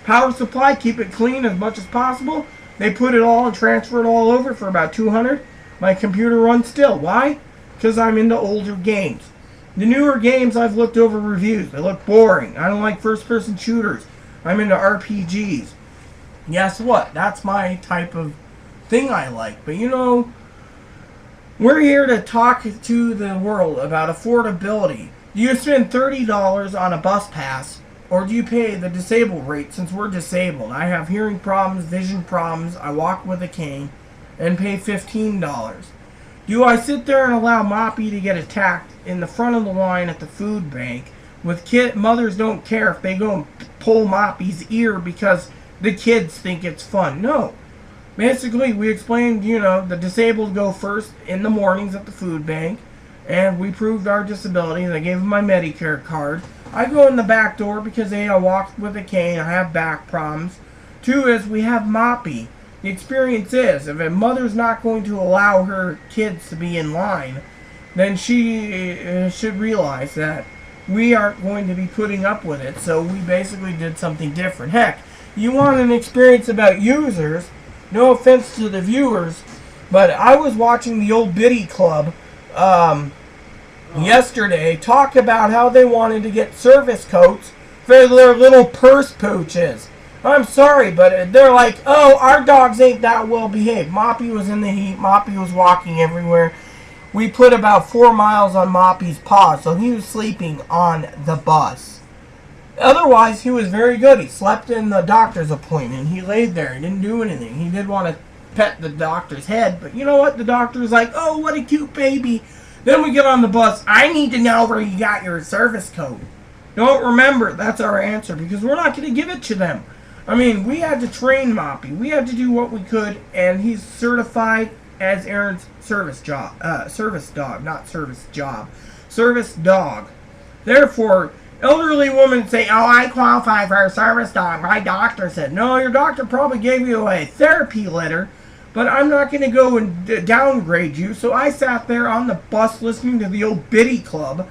power supply, keep it clean as much as possible. They put it all and transfer it all over for about $200. My computer runs still. Why? Because I'm into older games. The newer games, I've looked over reviews. They look boring. I don't like first-person shooters. I'm into RPGs. Guess what? That's my type of thing I like. But we're here to talk to the world about affordability. Do you spend $30 on a bus pass, or do you pay the disabled rate since we're disabled? I have hearing problems, vision problems, I walk with a cane, and pay $15. Do I sit there and allow Moppy to get attacked in the front of the line at the food bank with mothers don't care if they go and pull Moppy's ear because the kids think it's fun? No. Basically, we explained, the disabled go first in the mornings at the food bank, and we proved our disability. I gave them my Medicare card. I go in the back door because A, I walk with a cane, I have back problems. 2 is we have Moppy. The experience is, if a mother's not going to allow her kids to be in line, then she should realize that we aren't going to be putting up with it, so we basically did something different. Heck, you want an experience about users, no offense to the viewers, but I was watching the old Biddy Club yesterday talk about how they wanted to get service coats for their little purse pooches. I'm sorry, but they're like, "Oh, our dogs ain't that well behaved." Moppy was in the heat. Moppy was walking everywhere. We put about 4 miles on Moppy's paw, so he was sleeping on the bus. Otherwise, he was very good. He slept in the doctor's appointment. He laid there. He didn't do anything. He did want to pet the doctor's head, but you know what? The doctor was like, "Oh, what a cute baby." Then we get on the bus. "I need to know where you got your service code." Don't remember. That's our answer, because we're not going to give it to them. I mean, we had to train Moppy. We had to do what we could, and he's certified as Aaron's service dog. Therefore, elderly women say, "Oh, I qualify for a service dog. My doctor said." No, your doctor probably gave you a therapy letter, but I'm not going to go and downgrade you. So I sat there on the bus listening to the old Biddy Club,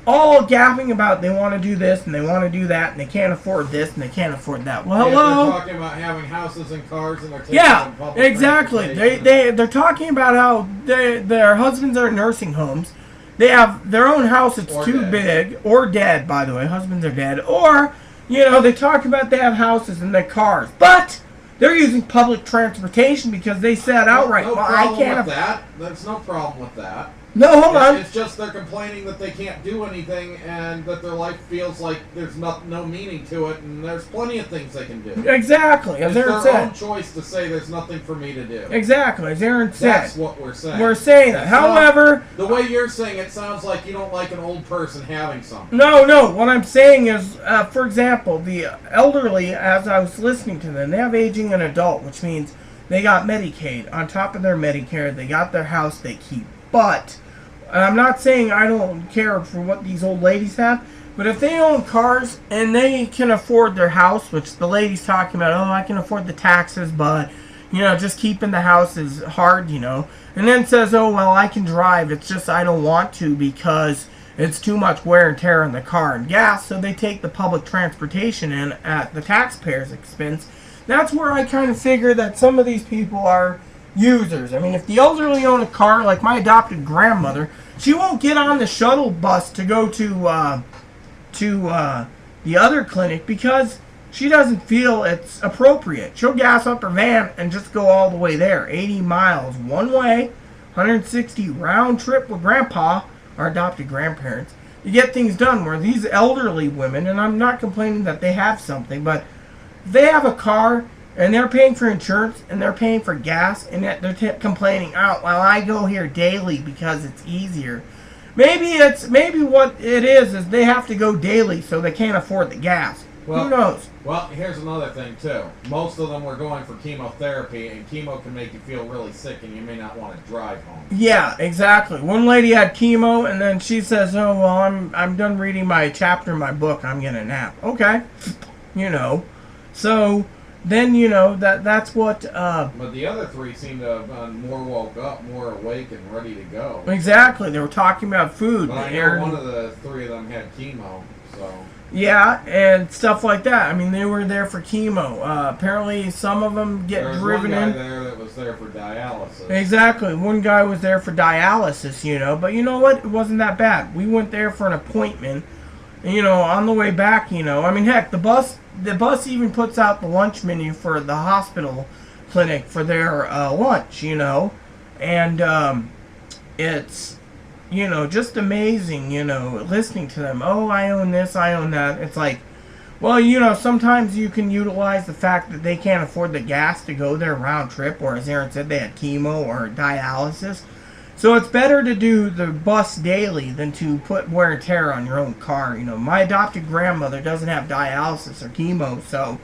all gapping about they want to do this and they want to do that and they can't afford this and they can't afford that. Well, hello. They're talking about having houses and cars and they're taking public exactly. They're talking about how their husbands are in nursing homes. They have their own house that's too big, or dead, by the way. Husbands are dead. Or, they talk about they have houses and their cars. But They're using public transportation because they said outright, no well, problem I can't. with that. There's no problem with that. No, hold on. It's just they're complaining that they can't do anything and that their life feels like there's no meaning to it, and there's plenty of things they can do. Exactly, as it's Aaron their said. own choice to say there's nothing for me to do. Exactly, as Aaron said. That's what we're saying. We're saying that. However, the way you're saying it sounds like you don't like an old person having something. No. What I'm saying is, for example, the elderly, as I was listening to them, they have aging and adult, which means they got Medicaid. On top of their Medicare, they got their house they keep. But I'm not saying I don't care for what these old ladies have, but if they own cars and they can afford their house, which the lady's talking about, oh, I can afford the taxes, but, just keeping the house is hard, and then says, oh, well, I can drive, it's just I don't want to because it's too much wear and tear on the car and gas, so they take the public transportation in at the taxpayer's expense. That's where I kind of figure that some of these people are users. I mean, if the elderly own a car, like my adopted grandmother, she won't get on the shuttle bus to go to the other clinic because she doesn't feel it's appropriate. She'll gas up her van and just go all the way there. 80 miles one way, 160 round trip with grandpa, our adopted grandparents, to get things done. Where these elderly women, and I'm not complaining that they have something, but they have a car and they're paying for insurance and they're paying for gas, and yet they're complaining, oh, well, I go here daily because it's easier. Maybe what it is they have to go daily so they can't afford the gas. Well, who knows? Well, here's another thing too. Most of them were going for chemotherapy, and chemo can make you feel really sick, and you may not want to drive home. Yeah, exactly. One lady had chemo, and then she says, oh, well, I'm done reading my chapter in my book, I'm gonna nap. Okay. So then that's what but the other three seem to have been more woke up, more awake, and ready to go. Exactly. They were talking about food. But I know one of the three of them had chemo, so yeah, and stuff like that. I mean, they were there for chemo. Apparently some of them get driven in. There was one guy there that was there for dialysis. Exactly. One guy was there for dialysis, but you know what? It wasn't that bad. We went there for an appointment, and, on the way back, I mean, heck, the bus even puts out the lunch menu for the hospital clinic for their lunch, and it's, just amazing, listening to them. Oh, I own this, I own that. It's like, well, sometimes you can utilize the fact that they can't afford the gas to go their round trip, or as Aaron said, they had chemo or dialysis. So it's better to do the bus daily than to put wear and tear on your own car. My adopted grandmother doesn't have dialysis or chemo, so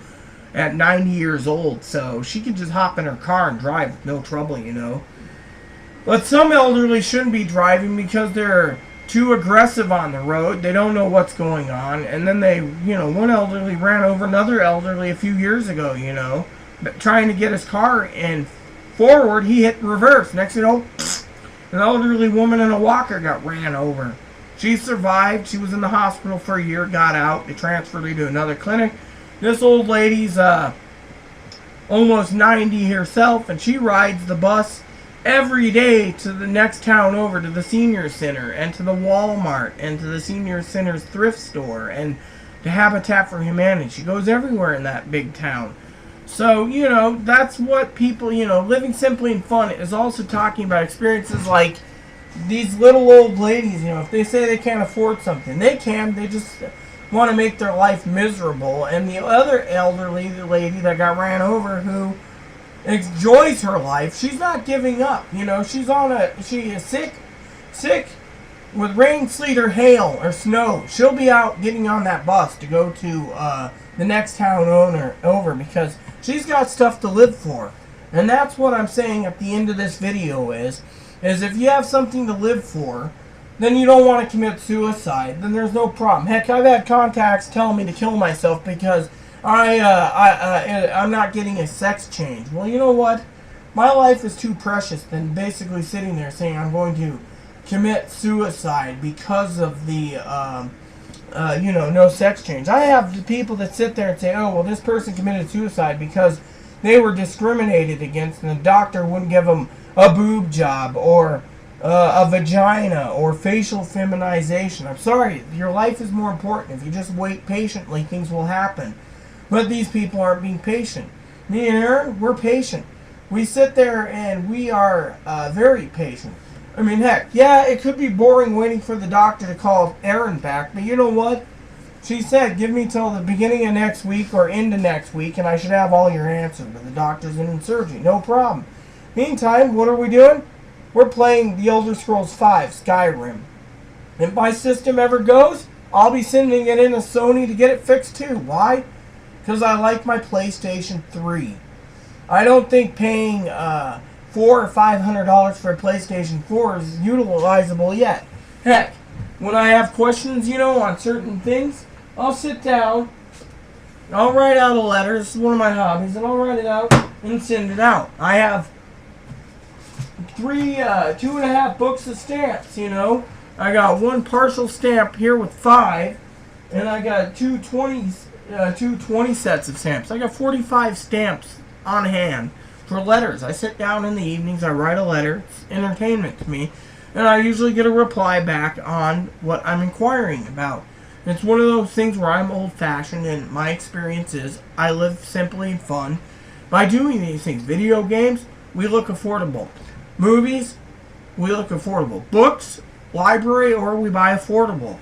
at 90 years old, so she can just hop in her car and drive with no trouble, But some elderly shouldn't be driving because they're too aggressive on the road. They don't know what's going on. And then they, one elderly ran over another elderly a few years ago, trying to get his car in forward. He hit reverse. Next thing you know, an elderly woman in a walker got ran over. She survived. She was in the hospital for a year, got out. They transferred her to another clinic. This old lady's almost 90 herself, and she rides the bus every day to the next town over, to the senior center and to the Walmart and to the senior center's thrift store and to Habitat for Humanity. She goes everywhere in that big town. So, that's what people, Living Simply and Fun is also talking about experiences like these little old ladies, if they say they can't afford something, they can. They just want to make their life miserable. And the other elderly lady that got ran over, who enjoys her life, she's not giving up. She is sick with rain, sleet, or hail, or snow. She'll be out getting on that bus to go to the next town over because she's got stuff to live for. And that's what I'm saying at the end of this video is if you have something to live for, then you don't want to commit suicide, then there's no problem. Heck, I've had contacts telling me to kill myself because I'm not getting a sex change. Well, you know what? My life is too precious than basically sitting there saying I'm going to commit suicide because of the, no sex change. I have people that sit there and say, oh, well, this person committed suicide because they were discriminated against and the doctor wouldn't give them a boob job or a vagina or facial feminization. I'm sorry, your life is more important. If you just wait patiently, things will happen. But these people aren't being patient. Me and Aaron, we're patient. We sit there and we are very patient. I mean, heck, yeah, it could be boring waiting for the doctor to call Aaron back, but you know what? She said, give me till the beginning of next week or into next week, and I should have all your answers. But the doctor's in surgery. No problem. Meantime, what are we doing? We're playing The Elder Scrolls V, Skyrim. If my system ever goes, I'll be sending it in to Sony to get it fixed too. Why? Because I like my PlayStation 3. I don't think paying $400 or $500 for a PlayStation 4 is utilizable yet. Heck, when I have questions, on certain things, I'll sit down, I'll write out a letter. This is one of my hobbies, and I'll write it out and send it out. I have 2.5 books of stamps, I got one partial stamp here with 5, and I got two 20 sets of stamps. I got 45 stamps on hand for letters. I sit down in the evenings, I write a letter. It's entertainment to me. And I usually get a reply back on what I'm inquiring about. It's one of those things where I'm old-fashioned, and my experience is I live simply and fun by doing these things. Video games, we look affordable. Movies, we look affordable. Books, library, or we buy affordable.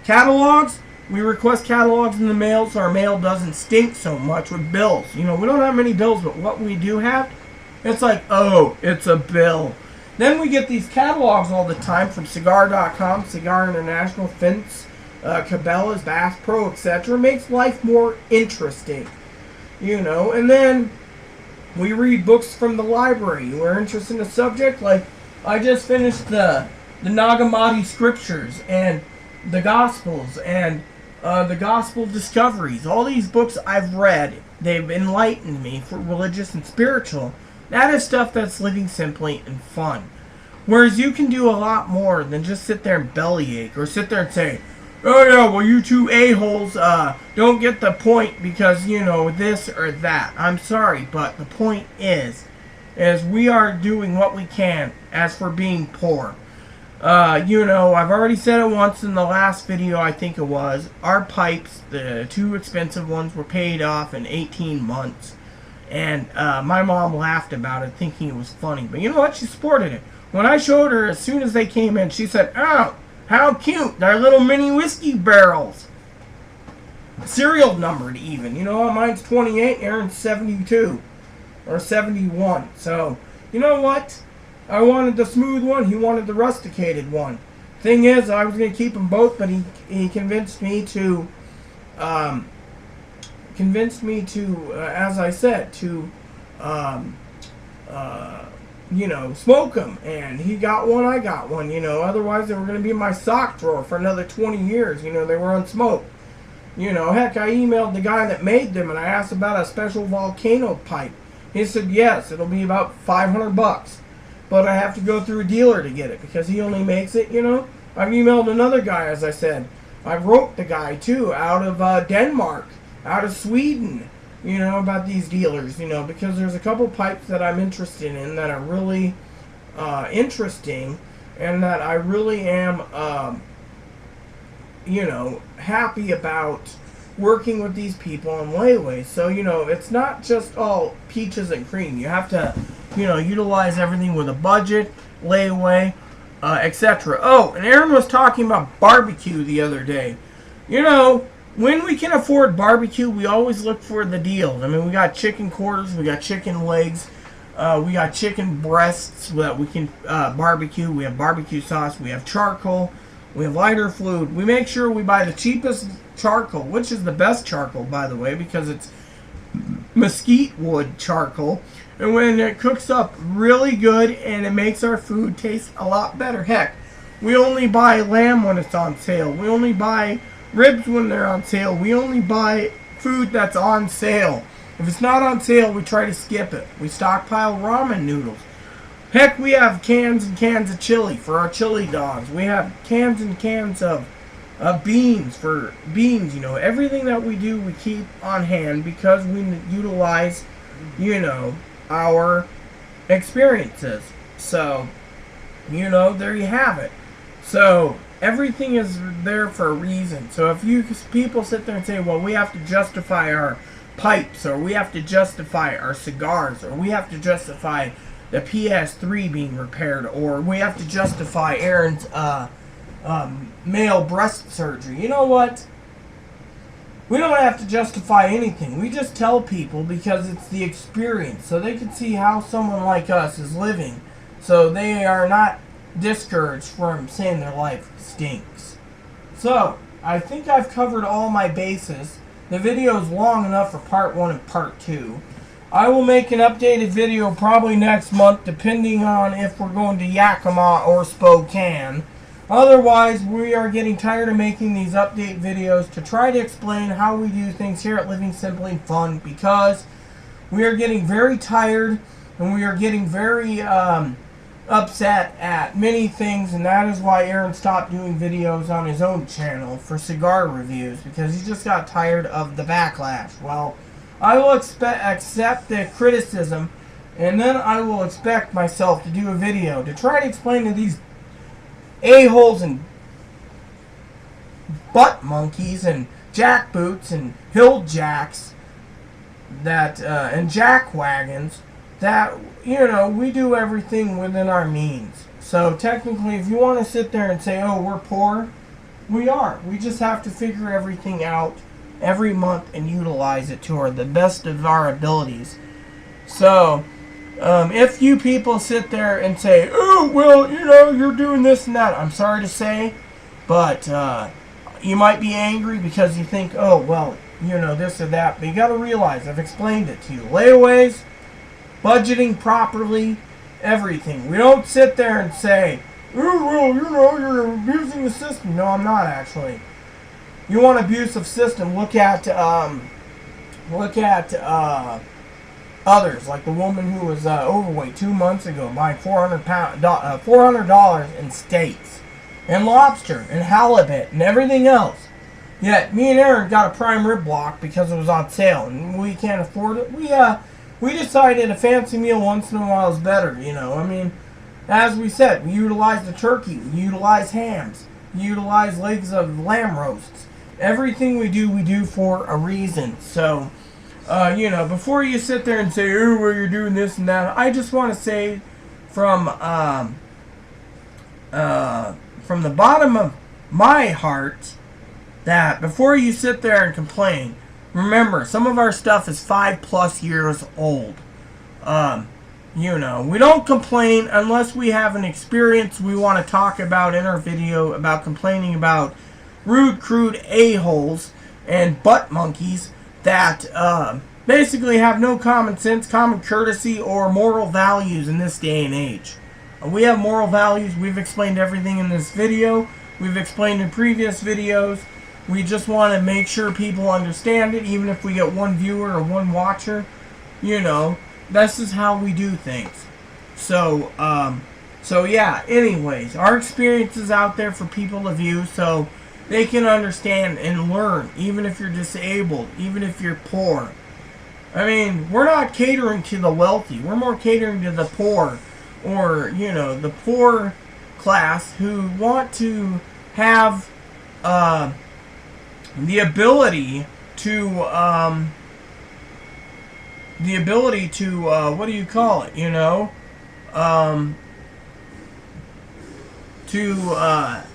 Catalogs, we request catalogs in the mail so our mail doesn't stink so much with bills. We don't have many bills, but what we do have, it's like, oh, it's a bill. Then we get these catalogs all the time from Cigar.com, Cigar International, Fence, Cabela's, Bass Pro, etc. Makes life more interesting, And then we read books from the library. We're interested in a subject, like I just finished the Nag Hammadi scriptures and the Gospels and the Gospel Discoveries. All these books I've read, they've enlightened me for religious and spiritual. That is stuff that's living simply and fun. Whereas you can do a lot more than just sit there and bellyache or sit there and say, oh yeah, well you two a-holes don't get the point because, this or that. I'm sorry, but the point is we are doing what we can as for being poor. I've already said it once in the last video, I think it was. Our pipes, the 2 expensive ones, were paid off in 18 months. And my mom laughed about it, thinking it was funny. But you know what? She supported it. When I showed her, as soon as they came in, she said, oh, how cute. They're little mini whiskey barrels. Serial numbered even. Mine's 28, Aaron's 72. Or 71. So, you know what? I wanted the smooth one. He wanted the rusticated one. Thing is, I was going to keep them both, but he convinced me to... as I said, to, smoke them. And he got one, I got one, Otherwise, they were going to be in my sock drawer for another 20 years. They were unsmoked. Heck, I emailed the guy that made them, and I asked about a special volcano pipe. He said, yes, it'll be about $500. But I have to go through a dealer to get it, because he only makes it, I've emailed another guy, as I said. I wrote the guy, too, out of Denmark. Out of Sweden, about these dealers, because there's a couple pipes that I'm interested in that are really interesting, and that I really am, happy about working with these people on layaways. So, it's not just all peaches and cream. You have to, utilize everything with a budget, layaway, etc. Oh, and Aaron was talking about barbecue the other day. When we can afford barbecue, we always look for the deals. I mean, we got chicken quarters, we got chicken legs, we got chicken breasts that we can barbecue. We have barbecue sauce, we have charcoal, we have lighter fluid. We make sure we buy the cheapest charcoal, which is the best charcoal, by the way, because it's mesquite wood charcoal. And when it cooks up really good and it makes our food taste a lot better. Heck, we only buy lamb when it's on sale. We only buy ribs when they're on sale. We only buy food that's on sale. If it's not on sale, we try to skip it. We stockpile ramen noodles. Heck, we have cans and cans of chili for our chili dogs. We have cans and cans of beans for beans. Everything that we do, we keep on hand because we utilize, our experiences. So, there you have it. So, everything is there for a reason. So if people sit there and say, well, we have to justify our pipes, or we have to justify our cigars, or we have to justify the PS3 being repaired, or we have to justify Aaron's male breast surgery. You know what? We don't have to justify anything. We just tell people because it's the experience, so they can see how someone like us is living, so they are not discouraged from saying their life stinks. So, I think I've covered all my bases. The video is long enough for part 1 and part 2. I will make an updated video probably next month, depending on if we're going to Yakima or Spokane. Otherwise, we are getting tired of making these update videos to try to explain how we do things here at Living Simply Fun, because we are getting very tired and we are getting very upset at many things, and that is why Aaron stopped doing videos on his own channel for cigar reviews, because he just got tired of the backlash. Well, I will accept the criticism, and then I will expect myself to do a video to try to explain to these a-holes and butt monkeys and jackboots and hill jacks that and jack wagons that, you know, we do everything within our means. So technically, if you want to sit there and say, oh, we're poor, we are. We just have to figure everything out every month and utilize it to the best of our abilities. So, if you people sit there and say, oh, well, you know, you're doing this and that, I'm sorry to say, but you might be angry because you think, oh, well, you know, this or that. But you got to realize, I've explained it to you. Layaways, budgeting properly, everything. We don't sit there and say, oh, well, you know, you're abusing the system. No, I'm not, actually. You want abusive system, look at others, like the woman who was overweight 2 months ago, buying $400 in steaks and lobster and halibut and everything else. Yet me and Aaron got a prime rib block because it was on sale and we can't afford it. We decided a fancy meal once in a while is better, you know. I mean, as we said, we utilize the turkey, we utilize hams, we utilize legs of lamb roasts. Everything we do for a reason. So, you know, before you sit there and say, oh, well, you're doing this and that, I just want to say from the bottom of my heart that before you sit there and complain, remember, some of our stuff is 5+ years old. You know, we don't complain unless we have an experience we want to talk about in our video about complaining about rude, crude a-holes and butt monkeys that basically have no common sense, common courtesy, or moral values in this day and age. We have moral values. We've explained everything in this video. We've explained in previous videos. We just want to make sure people understand it, even if we get one viewer or one watcher. You know, this is how we do things. So yeah, anyways, our experience is out there for people to view, so they can understand and learn, even if you're disabled, even if you're poor. I mean, we're not catering to the wealthy. We're more catering to the poor, or, you know, the poor class who want to have the ability to, what do you call it, you know? To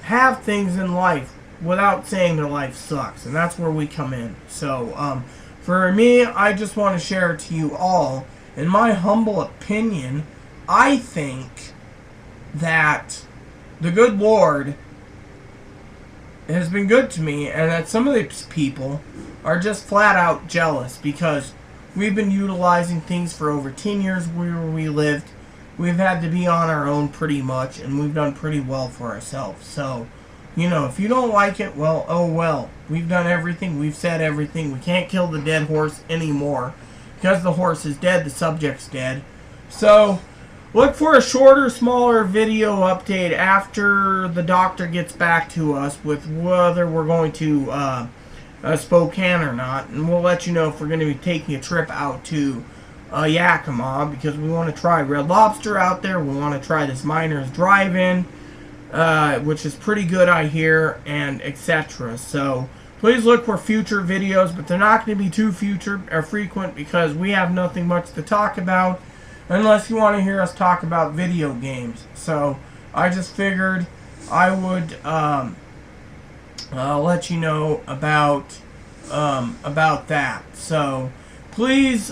have things in life without saying their life sucks, and that's where we come in. So, for me, I just want to share it to you all. In my humble opinion, I think that the good Lord has been good to me, and that some of these people are just flat out jealous because we've been utilizing things for over 10 years where we lived. We've had to be on our own pretty much, and we've done pretty well for ourselves. So, you know, if you don't like it, well, oh well. We've done everything. We've said everything. We can't kill the dead horse anymore. Because the horse is dead, the subject's dead. So, look for a shorter, smaller video update after the doctor gets back to us with whether we're going to Spokane or not. And we'll let you know if we're going to be taking a trip out to Yakima, because we want to try Red Lobster out there. We want to try this Miners Drive-In, which is pretty good, I hear, and etc. So Please look for future videos, but they're not going to be too frequent because we have nothing much to talk about unless you want to hear us talk about video games. So I just figured I would let you know about that. So please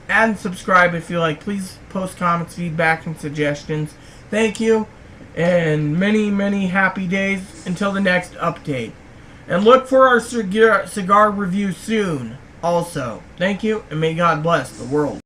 add and subscribe if you like. Please post comments, feedback, and suggestions. Thank you, and many happy days until the next update. And look for our cigar review soon also. Thank you, and may God bless the world.